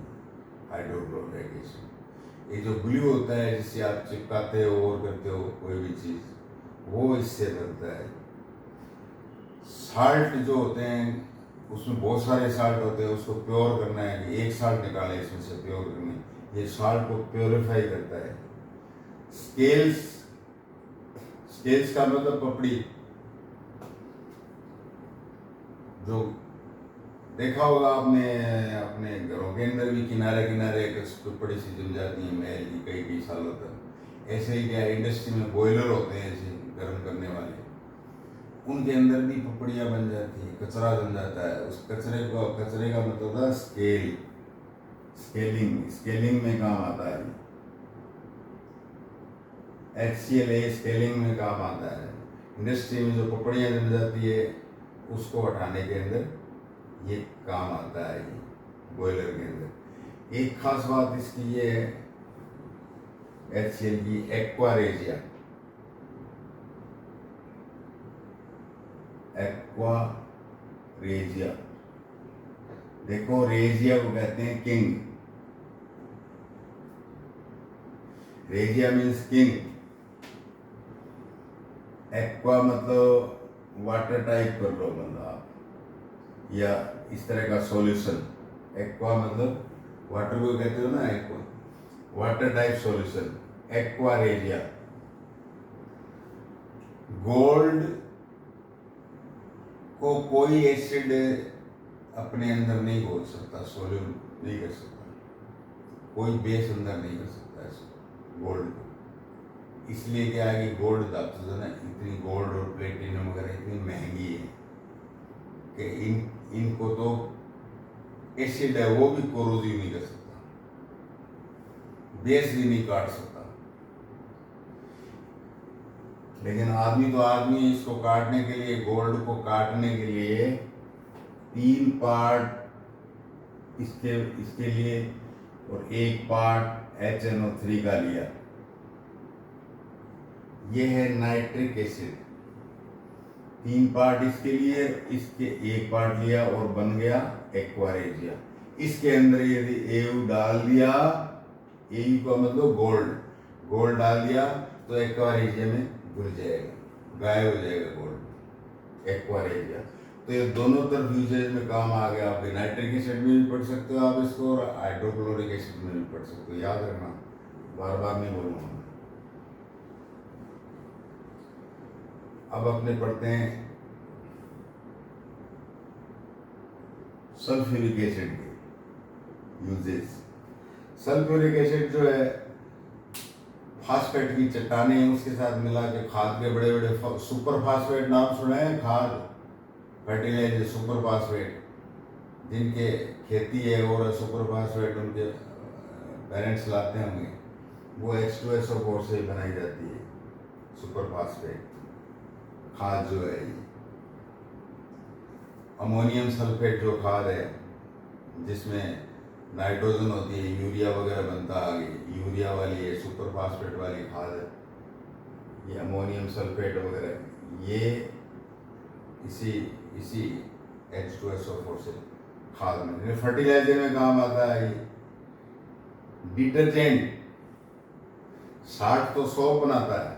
हाइड्रोक्लोरिक एसिड। ये जो ग्लू होता है जिससे आप चिपकाते हो और करते हो कोई भी चीज, वो इससे बनता है। साल्ट जो होते हैं उसमें बहुत सारे साल्ट होते हैं, उसको प्योर करना है कि एक साल्ट निकाले इसमें से प्योर करने, ये साल्ट को प्योरीफाई करता है। स्केल्स का मतलब पपड़ी, जो देखा होगा आपने अपने घरों के अंदर भी किनारे किनारे पपड़ी सी जम जाती है महल की कई सालों तक। ऐसे ही क्या इंडस्ट्री में बॉयलर होते हैं ऐसे गर्म करने वाले, उनके अंदर भी पपड़ियाँ बन जाती है, कचरा जम जाता है। उस कचरे का मतलब था स्केलिंग में काम आता है। HCl स्केलिंग में काम आता है। इंडस्ट्री में जो पपड़ियाँ जम जाती है उसको हटाने के अंदर ये काम आता है, ये बॉयलर के अंदर। एक खास बात इसकी ये है HCl की, एक्वा रेजिया। देखो रेजिया को कहते हैं king, regia means king. Aqua मतलब वाटर टाइप कर लो मतलब आप, या इस तरह का सॉल्यूशन। एक्वा मतलब वाटर को कहते हो ना, aqua, water type solution, aqua regia. Gold को कोई एसिड अपने अंदर नहीं घोल सकता, सोल्यूट नहीं कर सकता, कोई बेस अंदर नहीं कर सकता है गोल्ड को। इसलिए क्या है कि गोल्ड धातु जो है ना, इतनी गोल्ड और प्लेटिनम वगैरह इतनी महंगी है कि इनको तो एसिड है वो भी कोरोजिव नहीं कर सकता, बेस भी नहीं काट सकता। लेकिन आदमी तो आदमी, इसको काटने के लिए, गोल्ड को काटने के लिए 3 पार्ट इसके लिए और 1 पार्ट HNO3 का लिया। ये है नाइट्रिक एसिड। 3 पार्ट इसके लिए, इसके 1 पार्ट लिया और बन गया एक्वारेजिया। इसके अंदर यदि एयू डाल दिया, एयू का मतलब गोल्ड डाल दिया तो एक्वारेजिया में घुल जाएगा, गायब हो जाएगा गोल्ड, एक्वारेजिया। तो ये दोनों तरफ यूजेज में काम आ गया। आपके नाइट्रिक एसिड में भी पढ़ सकते हो आप इसको, और हाइड्रोक्लोरिक एसिड में भी पढ़ सकते हो। याद रखना, बार बार नहीं बोलूँगा। अब अपने पढ़ते हैं सल्फ्यूरिक एसिड के यूजेस। सल्फ्यूरिक एसिड जो है फास्फेट की चट्टाने हैं उसके साथ मिला के खाद के बड़े बड़े सुपर फास्फेट नाम सुने हैं, खाद फर्टिलाइजर सुपर फास्फेट, जिनके खेती है और सुपर फास्फेट उनके पेरेंट्स लाते होंगे, वो H2SO4 से बनाई जाती है। सुपर फास्फेट खाद जो है, अमोनियम सल्फेट जो खाद है जिसमें नाइट्रोजन होती है, यूरिया वगैरह बनता है आगे, यूरिया वाली है, सुपर फास्फेट वाली खाद है, ये अमोनियम सल्फेट वगैरह, ये इसी H2SO4 से खाद में, फर्टिलाइजर में काम आता है। ये डिटर्जेंट 60 तो सोप बनाता है,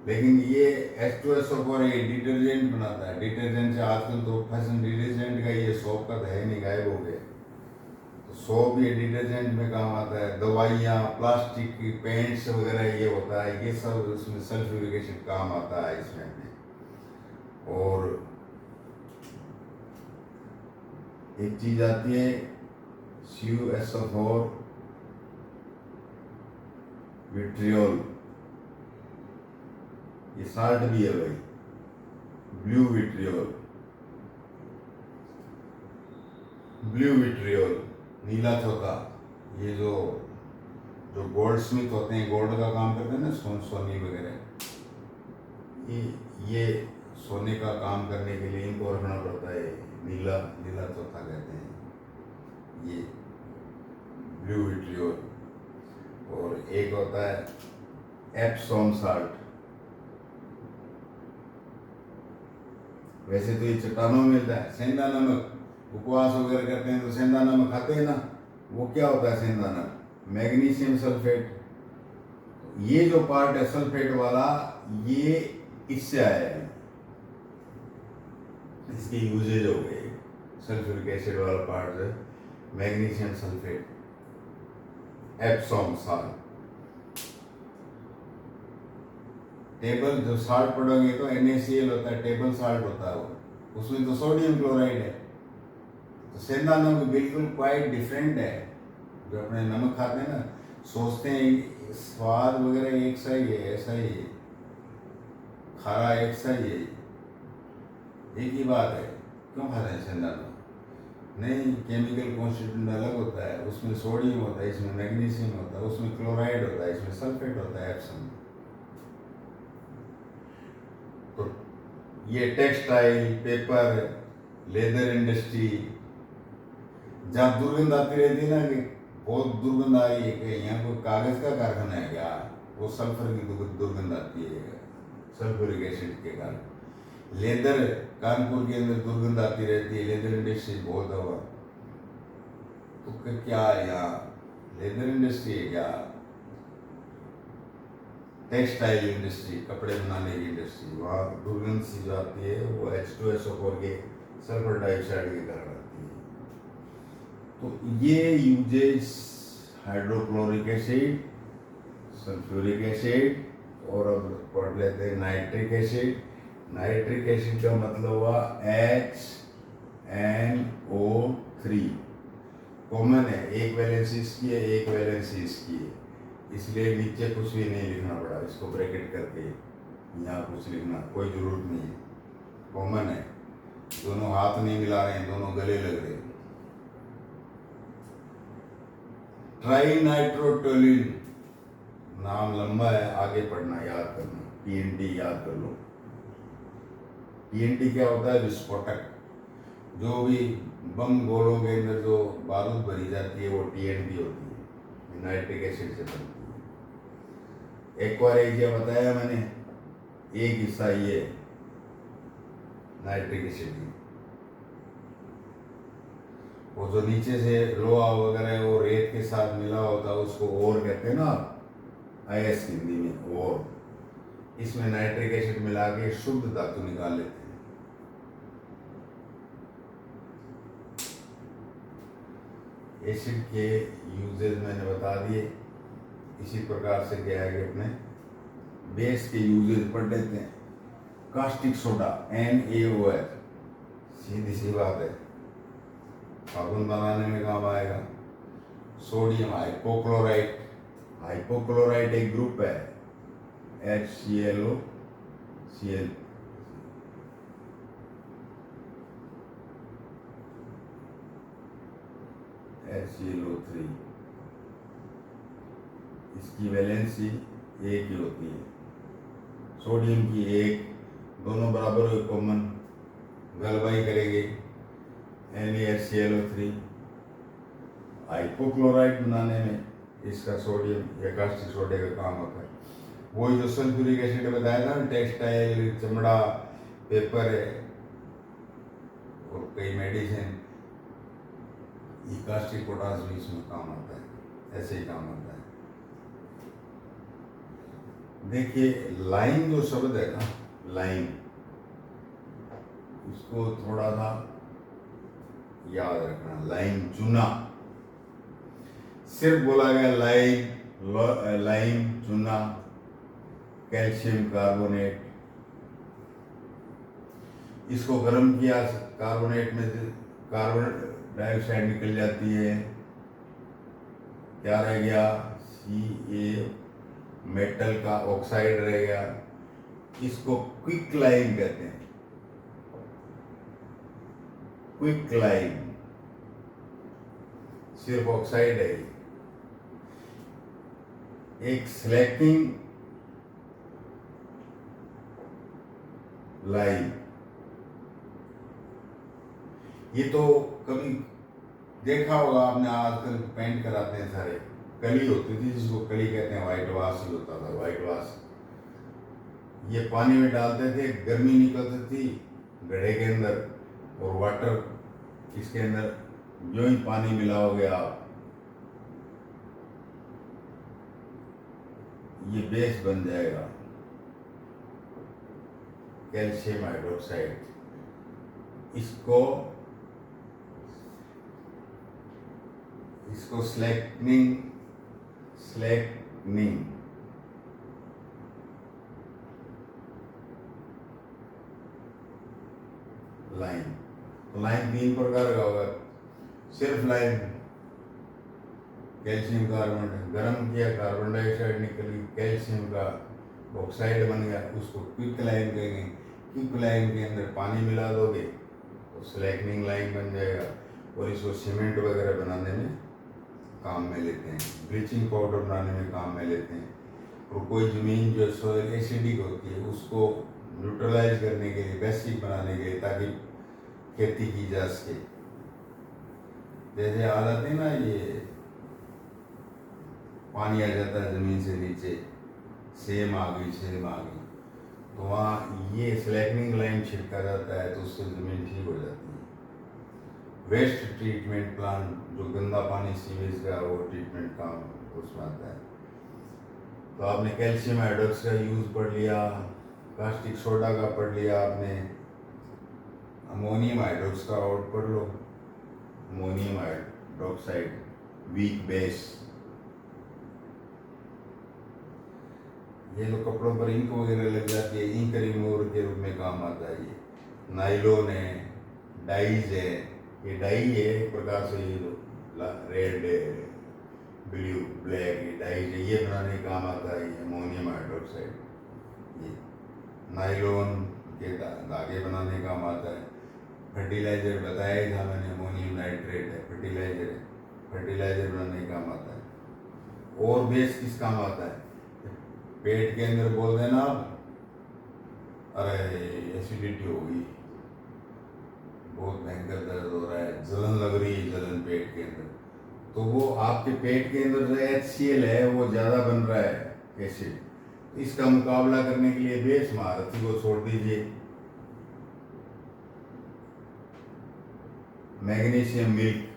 लेकिन ये H2SO4 ये डिटर्जेंट बनाता है। डिटर्जेंट से आजकल तो फैशन डिटर्जेंट का, ये सोप का तो है नहीं, गायब हो गया। तो सोप ये डिटर्जेंट में काम आता है। दवाइयाँ, प्लास्टिक की पेंट्स वगैरह ये होता है, ये सब उसमें सल्फ्यूरिक एसिड काम आता है इसमें। और एक चीज आती है CuSO4 विट्रियोल, ये साल्ट भी है भाई, ब्लू विट्रियोल, नीला चौथा। ये जो गोल्ड स्मिथ होते हैं, गोल्ड का काम करते हैं ना, सोनी वगैरह, ये सोने का काम करने के लिए इनको रखना पड़ता है। नीला चौथा कहते हैं ये ब्लू विट्रियोल। और एक होता है एप्सोम साल्ट। वैसे तो ये चट्टानों में मिलता है। सेंधा नमक, उपवास वगैरह करते हैं तो सेंधा नमक खाते हैं ना, वो क्या होता है सेंधा नमक? Magnesium sulphate. ये जो पार्ट है सल्फेट वाला, ये इससे आया है, इसकी यूजेज हो गई। सल्फ्यूरिक एसिड वाला पार्ट है मैग्नीशियम सल्फेट, एप्सोम साल्ट। टेबल जो साल्ट पढ़ोगे तो NaCl होता है, टेबल साल्ट होता है वो, उसमें तो सोडियम क्लोराइड है। तो सेंधा नमक बिल्कुल क्वाइट डिफरेंट है। जो अपने नमक खाते हैं ना, सोचते हैं स्वाद वगैरह एक सा ही है, ऐसा ही है, खारा एक सा ही है, एक ही बात है, क्यों खाते हैं सेंधा नमक? नहीं, केमिकल कॉन्स्टिट्यूएंट अलग होता है, उसमें सोडियम होता है, इसमें मैग्नीशियम होता है, उसमें क्लोराइड होता है, इसमें सल्फेट होता है, एप्सम। तो ये टेक्सटाइल, पेपर, लेदर इंडस्ट्री, जहाँ दुर्गंध आती रहती है ना कि बहुत दुर्गंध आ रही है कि यहाँ कोई कागज का कारखाना है क्या, वो सल्फर की दुर्गंध आती है सल्फ्यूरिक एसिड के कारण। लेदर, कानपुर के अंदर दुर्गंध आती रहती है, लेदर इंडस्ट्री बहुत हुआ। तो क्या है यहाँ, लेदर इंडस्ट्री है क्या? टेक्सटाइल इंडस्ट्री, कपड़े बनाने की इंडस्ट्री, वहाँ दुर्गंध सी जो आती है वो H2SO4 के सल्फर डाइऑक्साइड के कारण आती है। तो ये uses hydrochloric acid, sulphuric acid, और अब पढ़ लेते हैं नाइट्रिक एसिड। नाइट्रिक एसिड का मतलब हुआ HNO3, कॉमन है, एक वैलेंसी इसकी है, एक वैलेंसी इसकी है। इसलिए नीचे कुछ भी नहीं लिखना पड़ा, इसको ब्रैकेट करके यहाँ कुछ लिखना कोई ज़रूरत नहीं है, कॉमन है। दोनों हाथ नहीं मिला रहे हैं, दोनों गले लग रहे हैं। ट्राइनाइट्रोटोलिन नाम लंबा है, आगे पढ़ना, याद करना। TNT याद कर लो। TNT क्या होता है? विस्फोटक। जो भी बम गोलों के अंदर जो बारूद भरी जाती है वो TNT होती है, नाइट्रिक एसिड से बनती है। एक्वारेजिया बताया मैंने, एक हिस्सा ये नाइट्रिक एसिड की। वो जो नीचे से लोहा वगैरह वो रेत के साथ मिला होता है उसको ओर कहते हैं ना, IS हिंदी में ओर। इसमें नाइट्रिक एसिड मिला के शुद्ध धातु निकाल लेते हैं। एसिड के यूजेज मैंने बता दिए। इसी प्रकार से क्या है कि अपने बेस के यूजेज पढ़ लेते हैं। कास्टिक सोडा NaOH, सीधी सी बात है, साबुन बनाने में काम आएगा। सोडियम हाइपोक्लोराइट, हाइपोक्लोराइट एक ग्रुप है, HClO Cl। HClO3, इसकी वैलेंसी एक ही होती है, सोडियम की एक, दोनों बराबर हुए कॉमन, गलबाई करेंगे NaHClO3। हाइपोक्लोराइट बनाने में इसका सोडियम या कास्टिक सोडे का काम होता है। वही जो सल्फ्यूरिक एसिड बताया था, टेक्सटाइल, चमड़ा, पेपर है और कई मेडिसिन, ये कास्टिक पोटास भी इसमें काम आता है, ऐसे ही काम आता है। देखिए लाइम जो शब्द है ना, लाइम, इसको थोड़ा सा याद रखना। लाइम चूना, सिर्फ बोला गया लाइम, लाइम चूना, कैल्शियम कार्बोनेट। इसको गर्म किया, कार्बोनेट में से कार्बन डाइऑक्साइड निकल जाती है, क्या रह गया? Ca, मेटल का ऑक्साइड रह गया। इसको क्विक लाइम कहते हैं, क्विक लाइम, सिर्फ ऑक्साइड है। एक स्लैकिंग लाइम, ये तो कभी देखा होगा आपने, आजकल पेंट कराते हैं सारे, कली होती थी जिसको कली कहते हैं, व्हाइट वाश ही होता था, व्हाइट वाश। ये पानी में डालते थे, गर्मी निकलती थी गड्ढे के अंदर और वाटर इसके अंदर, जो ही पानी मिलाओगे आप, ये बेस बन जाएगा, कैल्शियम हाइड्रोक्साइड। इसको स्लैकनिंग लाइम। तो लाइम 3 प्रकार का होगा। सिर्फ लाइम, कैल्शियम कार्बोनेट, गर्म किया, कार्बन डाइऑक्साइड निकली, कैल्शियम का ऑक्साइड बन गया, उसको क्विक लाइम कहेंगे। क्विक लाइम के अंदर पानी मिला दोगे तो स्लैकनिंग लाइम बन जाएगा, और इसको सीमेंट वगैरह बनाने में काम में लेते हैं, ब्लीचिंग पाउडर बनाने में काम में लेते हैं। और कोई ज़मीन जो सॉइल एसिडिक होती है उसको न्यूट्रलाइज करने के लिए, बेसिक बनाने के लिए, ताकि खेती की जा सके। जैसे आ जाते हैं ना, ये पानी आ जाता है ज़मीन से नीचे, सेम आ गई, तो वहाँ ये स्लैकनिंग लाइम छिड़का जाता है, तो उससे ज़मीन ठीक हो जाती है। वेस्ट ट्रीटमेंट प्लांट, जो गंदा पानी सीवेज का, वो ट्रीटमेंट काम उसमें आता है। तो आपने कैल्शियम हाइड्रोक्स का यूज़ पढ़ लिया, कास्टिक सोडा का पढ़ लिया आपने, अमोनियम हाइड्रोक्स का और पढ़ लो, अमोनियम हाइड्रोक्साइड वीक बेस। ये जो कपड़ों पर इंक वगैरह लग जाती है, इंक रिमूवर के रूप में काम आता है। ये नाइलोन है, डाइज है, ये डाई है एक प्रकार से, ये जो रेड ब्लू ब्लैक डाई ये बनाने का काम आता है। ये अमोनियम हाइड्रोक्साइड, ये नायलॉन के धागे बनाने का काम आता है। फर्टिलाइजर बताया ही था मैंने, अमोनियम नाइट्रेट है, फर्टिलाइजर है, फर्टिलाइजर बनाने का काम आता है। और बेस किस काम आता है? पेट के अंदर बोल देना आप, अरे एसिडिटी हो गई, बहुत भयंकर दर्द हो रहा है, जलन लग रही है, जलन पेट के अंदर, तो वो आपके पेट के अंदर जो HCl है वो ज़्यादा बन रहा है एसिड। इसका मुकाबला करने के लिए बेस महारथी को छोड़ दीजिए। मैग्नीशियम मिल्क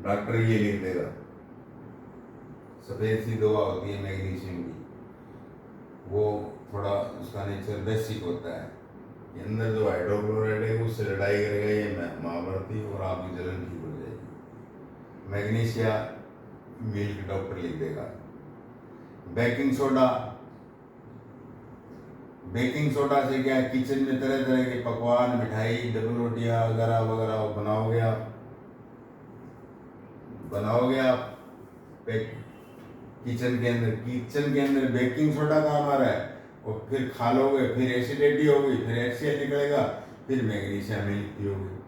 डॉक्टर ये लिख देगा, सफ़ेद सी दवा होती है मैग्नीशियम की, वो थोड़ा उसका नेचर बेसिक होता है। ये अंदर जो हाइड्रोक्लोराइड है उससे लड़ाई करेगा ये महाभारती और आपकी जलन ठीक हो जाएगी। मैग्नीशिया मिल्क डॉक्टर लिख देगा। बेकिंग सोडा, बेकिंग सोडा से क्या है, किचन में तरह तरह के पकवान, मिठाई, डबल रोटियां वगैरह वगैरह बनाओगे आप किचन के अंदर बेकिंग सोडा काम आ रहा है, और फिर खा लोगे, फिर एसिडिटी होगी, फिर HCl निकलेगा, फिर मैग्नीशियम मिल्क पियोगे।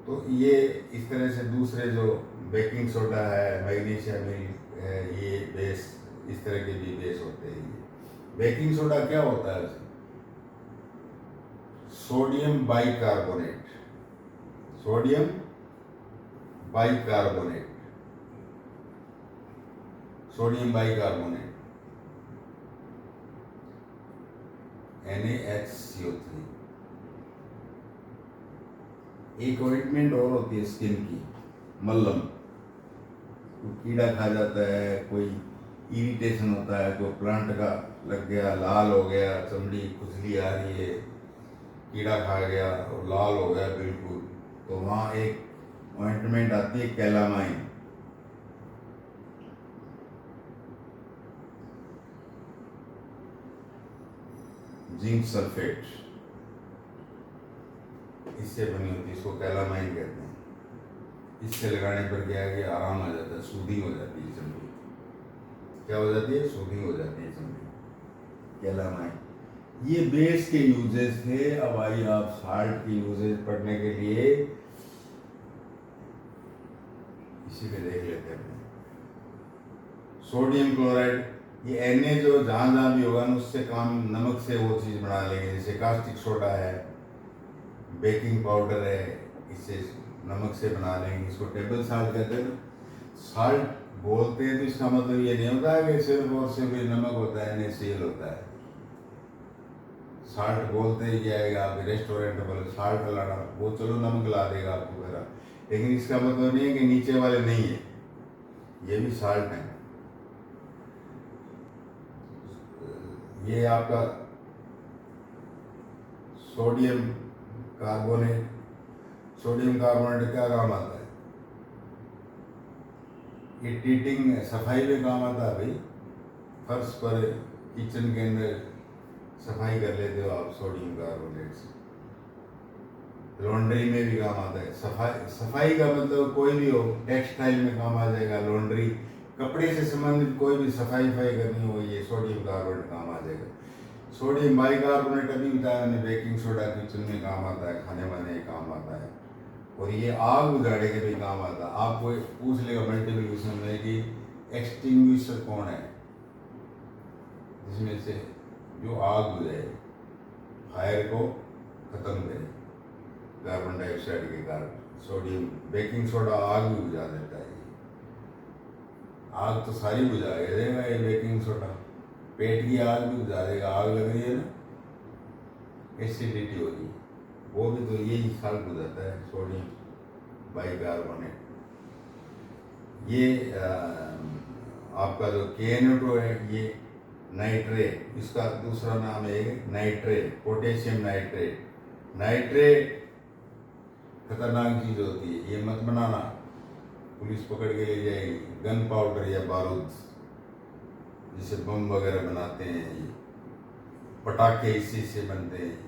तो ये इस तरह से दूसरे जो बेकिंग सोडा है, मैग्नीशियम मिल्क है, ये बेस, इस तरह के भी बेस होते हैं। बेकिंग सोडा क्या होता है? Sodium bicarbonate, sodium bicarbonate, sodium bicarbonate NaHCO3। एक ऑइंटमेंट और होती है स्किन की, मल्लम, तो कीड़ा खा जाता है, कोई इरिटेशन होता है, कोई प्लांट का लग गया, लाल हो गया, चमड़ी खुजली आ रही है, कीड़ा खा गया और लाल हो गया बिल्कुल, तो वहाँ एक ऑइंटमेंट आती है कैलामाइन, जिंक सल्फेट, इससे बनी होती है, इसको कैलामाइन कहते हैं। इससे लगाने पर क्या है कि आराम आ जाता है, सूदिंग हो जाती है चमड़ी। क्या हो जाती है? सूदिंग हो जाती है चमड़ी। कैलामाइन, ये बेस के यूजेस थे। अब आइए आप साल्ट के यूजेस पढ़ने के लिए इसी पे देख लेते हैं। सोडियम क्लोराइड, ये Na जो जहाँ जहाँ भी होगा ना, उससे काम, नमक से वो चीज़ बना लेंगे, जैसे कास्टिक सोडा है, बेकिंग पाउडर है, इससे नमक से बना लेंगे, इसको टेबल साल्ट कहते हैं। साल्ट बोलते हैं तो इसका मतलब ये नहीं होता है कि सिर्फ और सिर्फ नमक होता है, NaCl होता है। साल्ट बोलते ही जाएगा, आप रेस्टोरेंट में बोले साल्ट लाना, वो चलो नमक ला देगा आपको मेरा, लेकिन इसका मतलब नहीं है कि नीचे वाले नहीं है, ये भी साल्ट है। ये आपका सोडियम कार्बोनेट, सोडियम कार्बोनेट क्या काम आता है? ये टीटिंग, सफाई में काम आता है भाई। फर्श पर, किचन के अंदर सफाई कर लेते हो आप सोडियम कार्बोनेट से। लॉन्ड्री में भी काम आता है। सफाई का मतलब कोई भी हो, टेक्सटाइल में काम आ जाएगा, लॉन्ड्री, कपड़े से संबंधित कोई भी सफाई करनी हो, ये सोडियम कार्बोनेट काम आ जाएगा। सोडियम बाइकार्बोनेट अभी बताया मैंने, बेकिंग सोडा किचन में काम आता है, खाने वाने में काम आता है, और ये आग बुझाने के भी काम आता है। आपको पूछ लेगा मल्टीपल क्वेश्चन में कि एक्सटिंग्विशर कौन है, जिसमें से जो आग बुझाए, फायर को खत्म करे कार्बन डाइऑक्साइड के कारण। सोडियम, बेकिंग सोडा आग भी बुझा देता है। आग तो सारी बुझा के देगा ये बेकिंग सोडा, पेट की आग भी बुझा देगा। आग लग रही है ना, एसिडिटी हो रही है, वो भी तो यही साल्ट बुझाता है, सोडियम बाइकार्बोनेट। ये आपका जो KNO2 है, ये नाइट्रेट, इसका दूसरा नाम है नाइट्रेट, पोटेशियम नाइट्रेट। नाइट्रेट खतरनाक चीज होती है, ये मत बनाना, पुलिस पकड़ के ले जाएगी। गन पाउडर या बारूद, जिसे बम वगैरह बनाते हैं, ये पटाखे इसी से बनते हैं,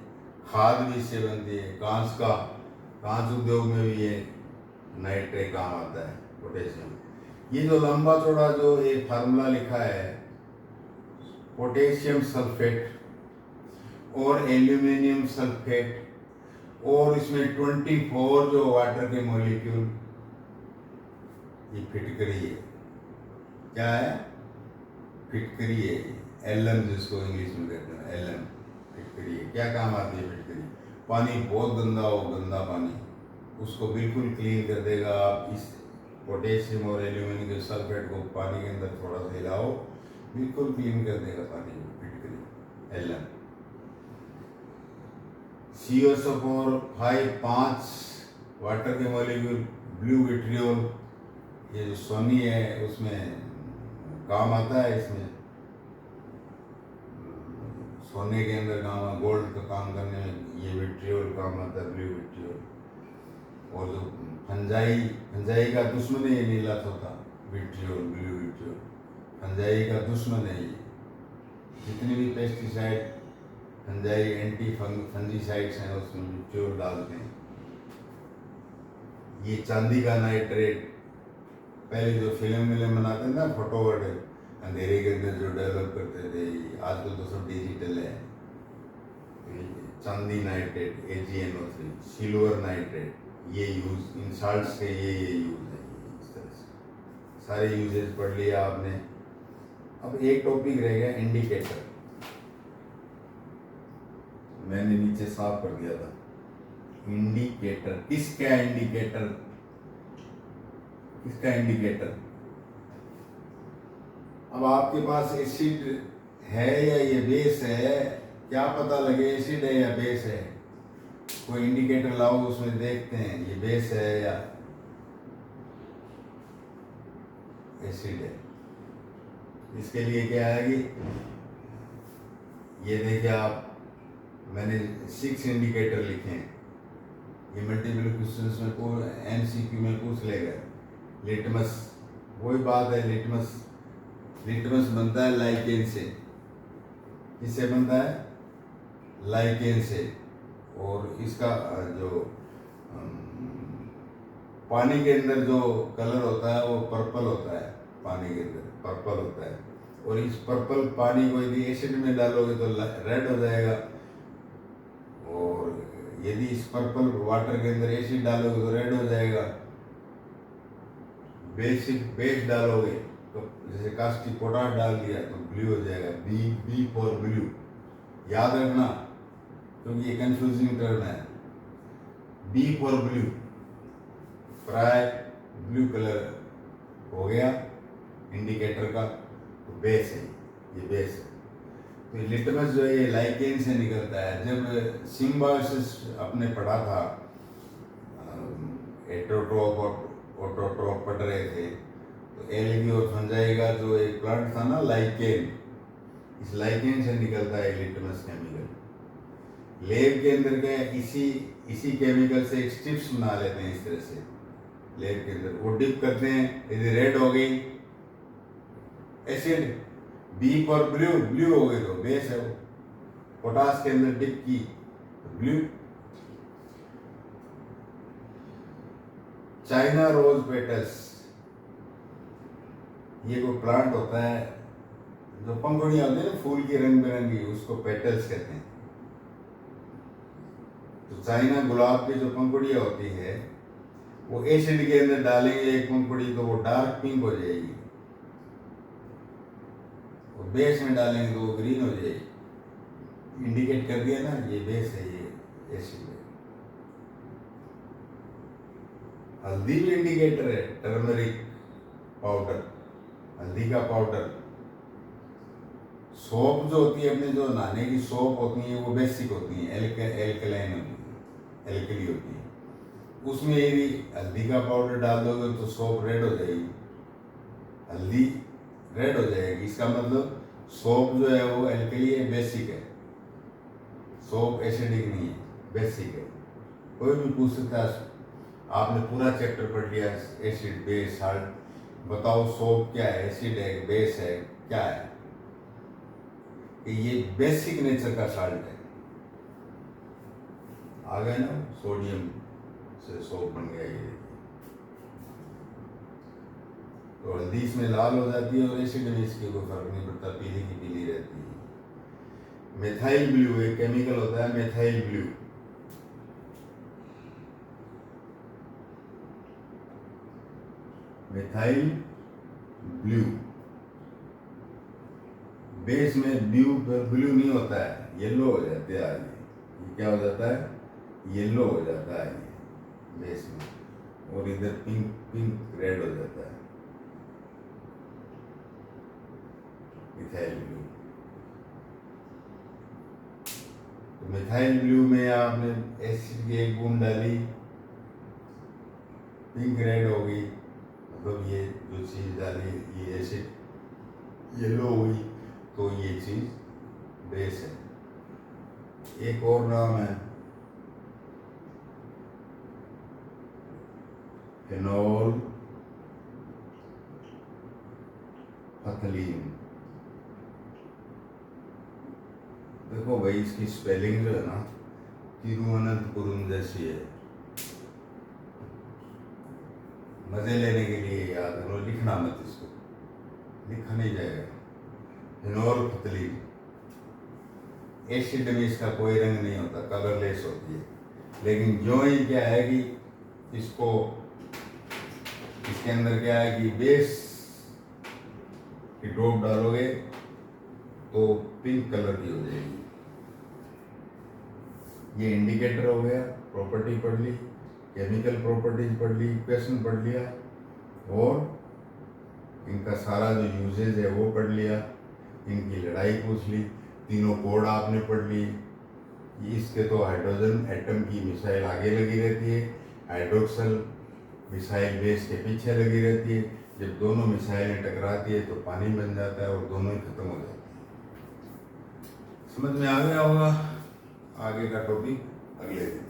खाद भी इससे बनती है, कांच उद्योग में भी ये नाइट्रेट काम आता है पोटेशियम। ये जो लंबा चौड़ा जो एक फार्मूला लिखा है, पोटेशियम सल्फेट और एल्यूमिनियम सल्फेट और इसमें 24 जो वाटर के मॉलिक्यूल, ये फिटकरी है। क्या है? फिटकरी है। एलएम जिसको इंग्लिश में कहते हैं, एलएम फिटकरी है। क्या काम आती है फिटकरी? पानी बहुत गंदा हो, गंदा पानी, उसको बिल्कुल क्लीन कर देगा। आप इस पोटेशियम और एल्यूमिनियम के सल्फेट को पानी के अंदर थोड़ा सा हिलाओ, बिल्कुल क्लीन कर देगा पानी को, फिटकरी एलएम। CO4 5 वाटर के मॉलिक्यूल, ब्लू विट्रियोल, ये जो सोनी है उसमें काम आता है। इसमें सोने के अंदर काम, गोल्ड का काम करने में ये विट्रियोल काम आता है, ब्लू विट्रियोल। और जो फंजाई का दुश्मन है ये नीला तोता, विट्रियोल, ब्लू विट्रियोल, फंजाई का दुश्मन है ये। जितनी भी पेस्टिसाइड, फंजाई, एंटी फंजीसाइड्स हैं उसमें विट्रियोल डालते हैं। ये चांदी का नाइट्रेट, पहले जो फिल्म बनाते हैं ना, फोटोवर्ड अंधेरे के अंदर जो डेवलप करते थे, आजकल तो सब डिजिटल है। चांदी नाइट्रेट AgNO3, सिल्वर नाइट्रेट, ये यूज इन साल्ट्स के ये यूज है। इस तरह से सारे यूजेस पढ़ लिया आपने। अब एक टॉपिक रह गया, इंडिकेटर। मैंने नीचे साफ कर दिया था। इंडिकेटर किसका? इंडिकेटर किसका? इंडिकेटर। अब आपके पास एसिड है या ये बेस है, क्या पता लगे एसिड है या बेस है? कोई इंडिकेटर लाओ, उसमें देखते हैं ये बेस है या एसिड है। इसके लिए क्या है कि ये देखिए आप, मैंने 6 इंडिकेटर लिखे हैं। ये मल्टीपल क्वेश्चंस में MCQ में पूछ लेगा। लिटमस, वही बात है, लिटमस बनता है लाइकेन से। किससे बनता है? लाइकेन से। और इसका जो पानी के अंदर जो कलर होता है वो पर्पल होता है, पानी के अंदर पर्पल होता है। और इस पर्पल पानी को यदि एसिड में डालोगे तो रेड हो जाएगा, और यदि इस पर्पल वाटर के अंदर एसिड डालोगे तो रेड हो जाएगा। बेस डालोगे तो जैसे कास्टिक पोटाश डाल दिया तो ब्लू हो जाएगा। बी फॉर ब्लू, याद रखना क्योंकि ये कंफ्यूजिंग टर्म है। बी फॉर ब्लू, प्राय ब्लू कलर हो गया इंडिकेटर का, तो बेस है, ये बेस है। तो ये लिटमस जो है ये लाइकेन से निकलता है। जब सिम्बायोसिस अपने पढ़ा था, एटोट्रोप और ऑटोट्रोप पढ़ रहे थे, तो एलगी और फंजाई का जो एक प्लांट था ना, लाइकेन, इस लाइकेन से निकलता है लिटमस केमिकल। लेब के अंदर क्या है, इसी केमिकल से एक स्ट्रिप्स बना लेते हैं इस तरह से। लेब के अंदर वो डिप करते हैं, यदि रेड हो गई acid, B for blue, blue हो गई तो बेस है वो। पोटास के अंदर डिप की ब्लू। चाइना रोज पेटल्स, ये कोई प्लांट होता है जो पंखुड़ियां होती है ना फूल की रंग बिरंगी, उसको पेटल्स कहते हैं। तो चाइना गुलाब की जो पंखुड़ियां होती है वो एसिड के अंदर डालेंगे एक पंखुड़ी तो वो डार्क पिंक हो जाएगी, और बेस में डालेंगे तो वो ग्रीन हो जाएगी। इंडिकेट कर दिया ना, ये बेस है, ये एसिड है। हल्दी भी इंडिकेटर है, टर्मरिक पाउडर, हल्दी का पाउडर। सोप जो होती है, अपने जो नहाने की सोप होती है वो बेसिक होती है, एल्कलाइन होती है, एल्कली होती है। उसमें यदि हल्दी का पाउडर डाल दोगे तो सोप रेड हो जाएगी, हल्दी रेड हो जाएगी। इसका मतलब सोप जो है वो एल्कली है, बेसिक है। सोप एसिडिक नहीं है, बेसिक है। कोई भी पूछ सकता है, आपने पूरा चैप्टर पढ़ लिया, एसिड बेस साल्ट, बताओ सोप क्या है, एसिड है, बेस है, क्या है? ये बेसिक नेचर का साल्ट है। आ गया ना, सोडियम से सोप बन गया ये। तो हल्दी इसमें लाल हो जाती है और एसिड में इसके कोई फर्क नहीं पड़ता, पीली की पीली रहती है। मिथाइल ब्लू एक केमिकल होता है, methyl blue. Methyl blue base में ब्लू नहीं होता है, येलो हो जाते हैं आगे। ये क्या हो जाता है? येलो हो जाता है ये बेस में, और इधर पिंक पिंक रेड हो जाता है मिथाइल ब्लू। तो मिथाइल ब्लू में आपने एसिड की एक बूंद डाली, पिंक रेड हो गई, मतलब ये जो चीज डाली ये एसिड येलो हो गई, तो ये चीज बेस है। एक और नाम है फेनोल फथलीन। देखो भाई इसकी स्पेलिंग जो है ना तिरुवनंतपुरम जैसी है, मजे लेने के लिए याद करो, लिखना मत इसको, लिखा नहीं जाएगा। फेनोल फथलीन एसिड में इसका कोई रंग नहीं होता, कलरलेस होती है। लेकिन जो ही क्या है कि इसको इसके अंदर क्या है कि बेस की ड्रॉप डालोगे तो पिंक कलर की हो जाएगी। ये इंडिकेटर हो गया, प्रॉपर्टी पढ़ ली, केमिकल प्रॉपर्टीज पढ़ ली, इक्वेशन पढ़ लिया, और इनका सारा जो यूजेज है वो पढ़ लिया, इनकी लड़ाई पूछ ली, तीनों कोड आपने पढ़ ली। इसके तो हाइड्रोजन एटम की मिसाइल आगे लगी रहती है, हाइड्रोक्सल मिसाइल बेस के पीछे लगी रहती है। जब दोनों मिसाइलें टकराती है तो पानी बन जाता है और दोनों ही खत्म हो जाती है। समझ में आ गया होगा? आगे का टॉपिक अगले दिन।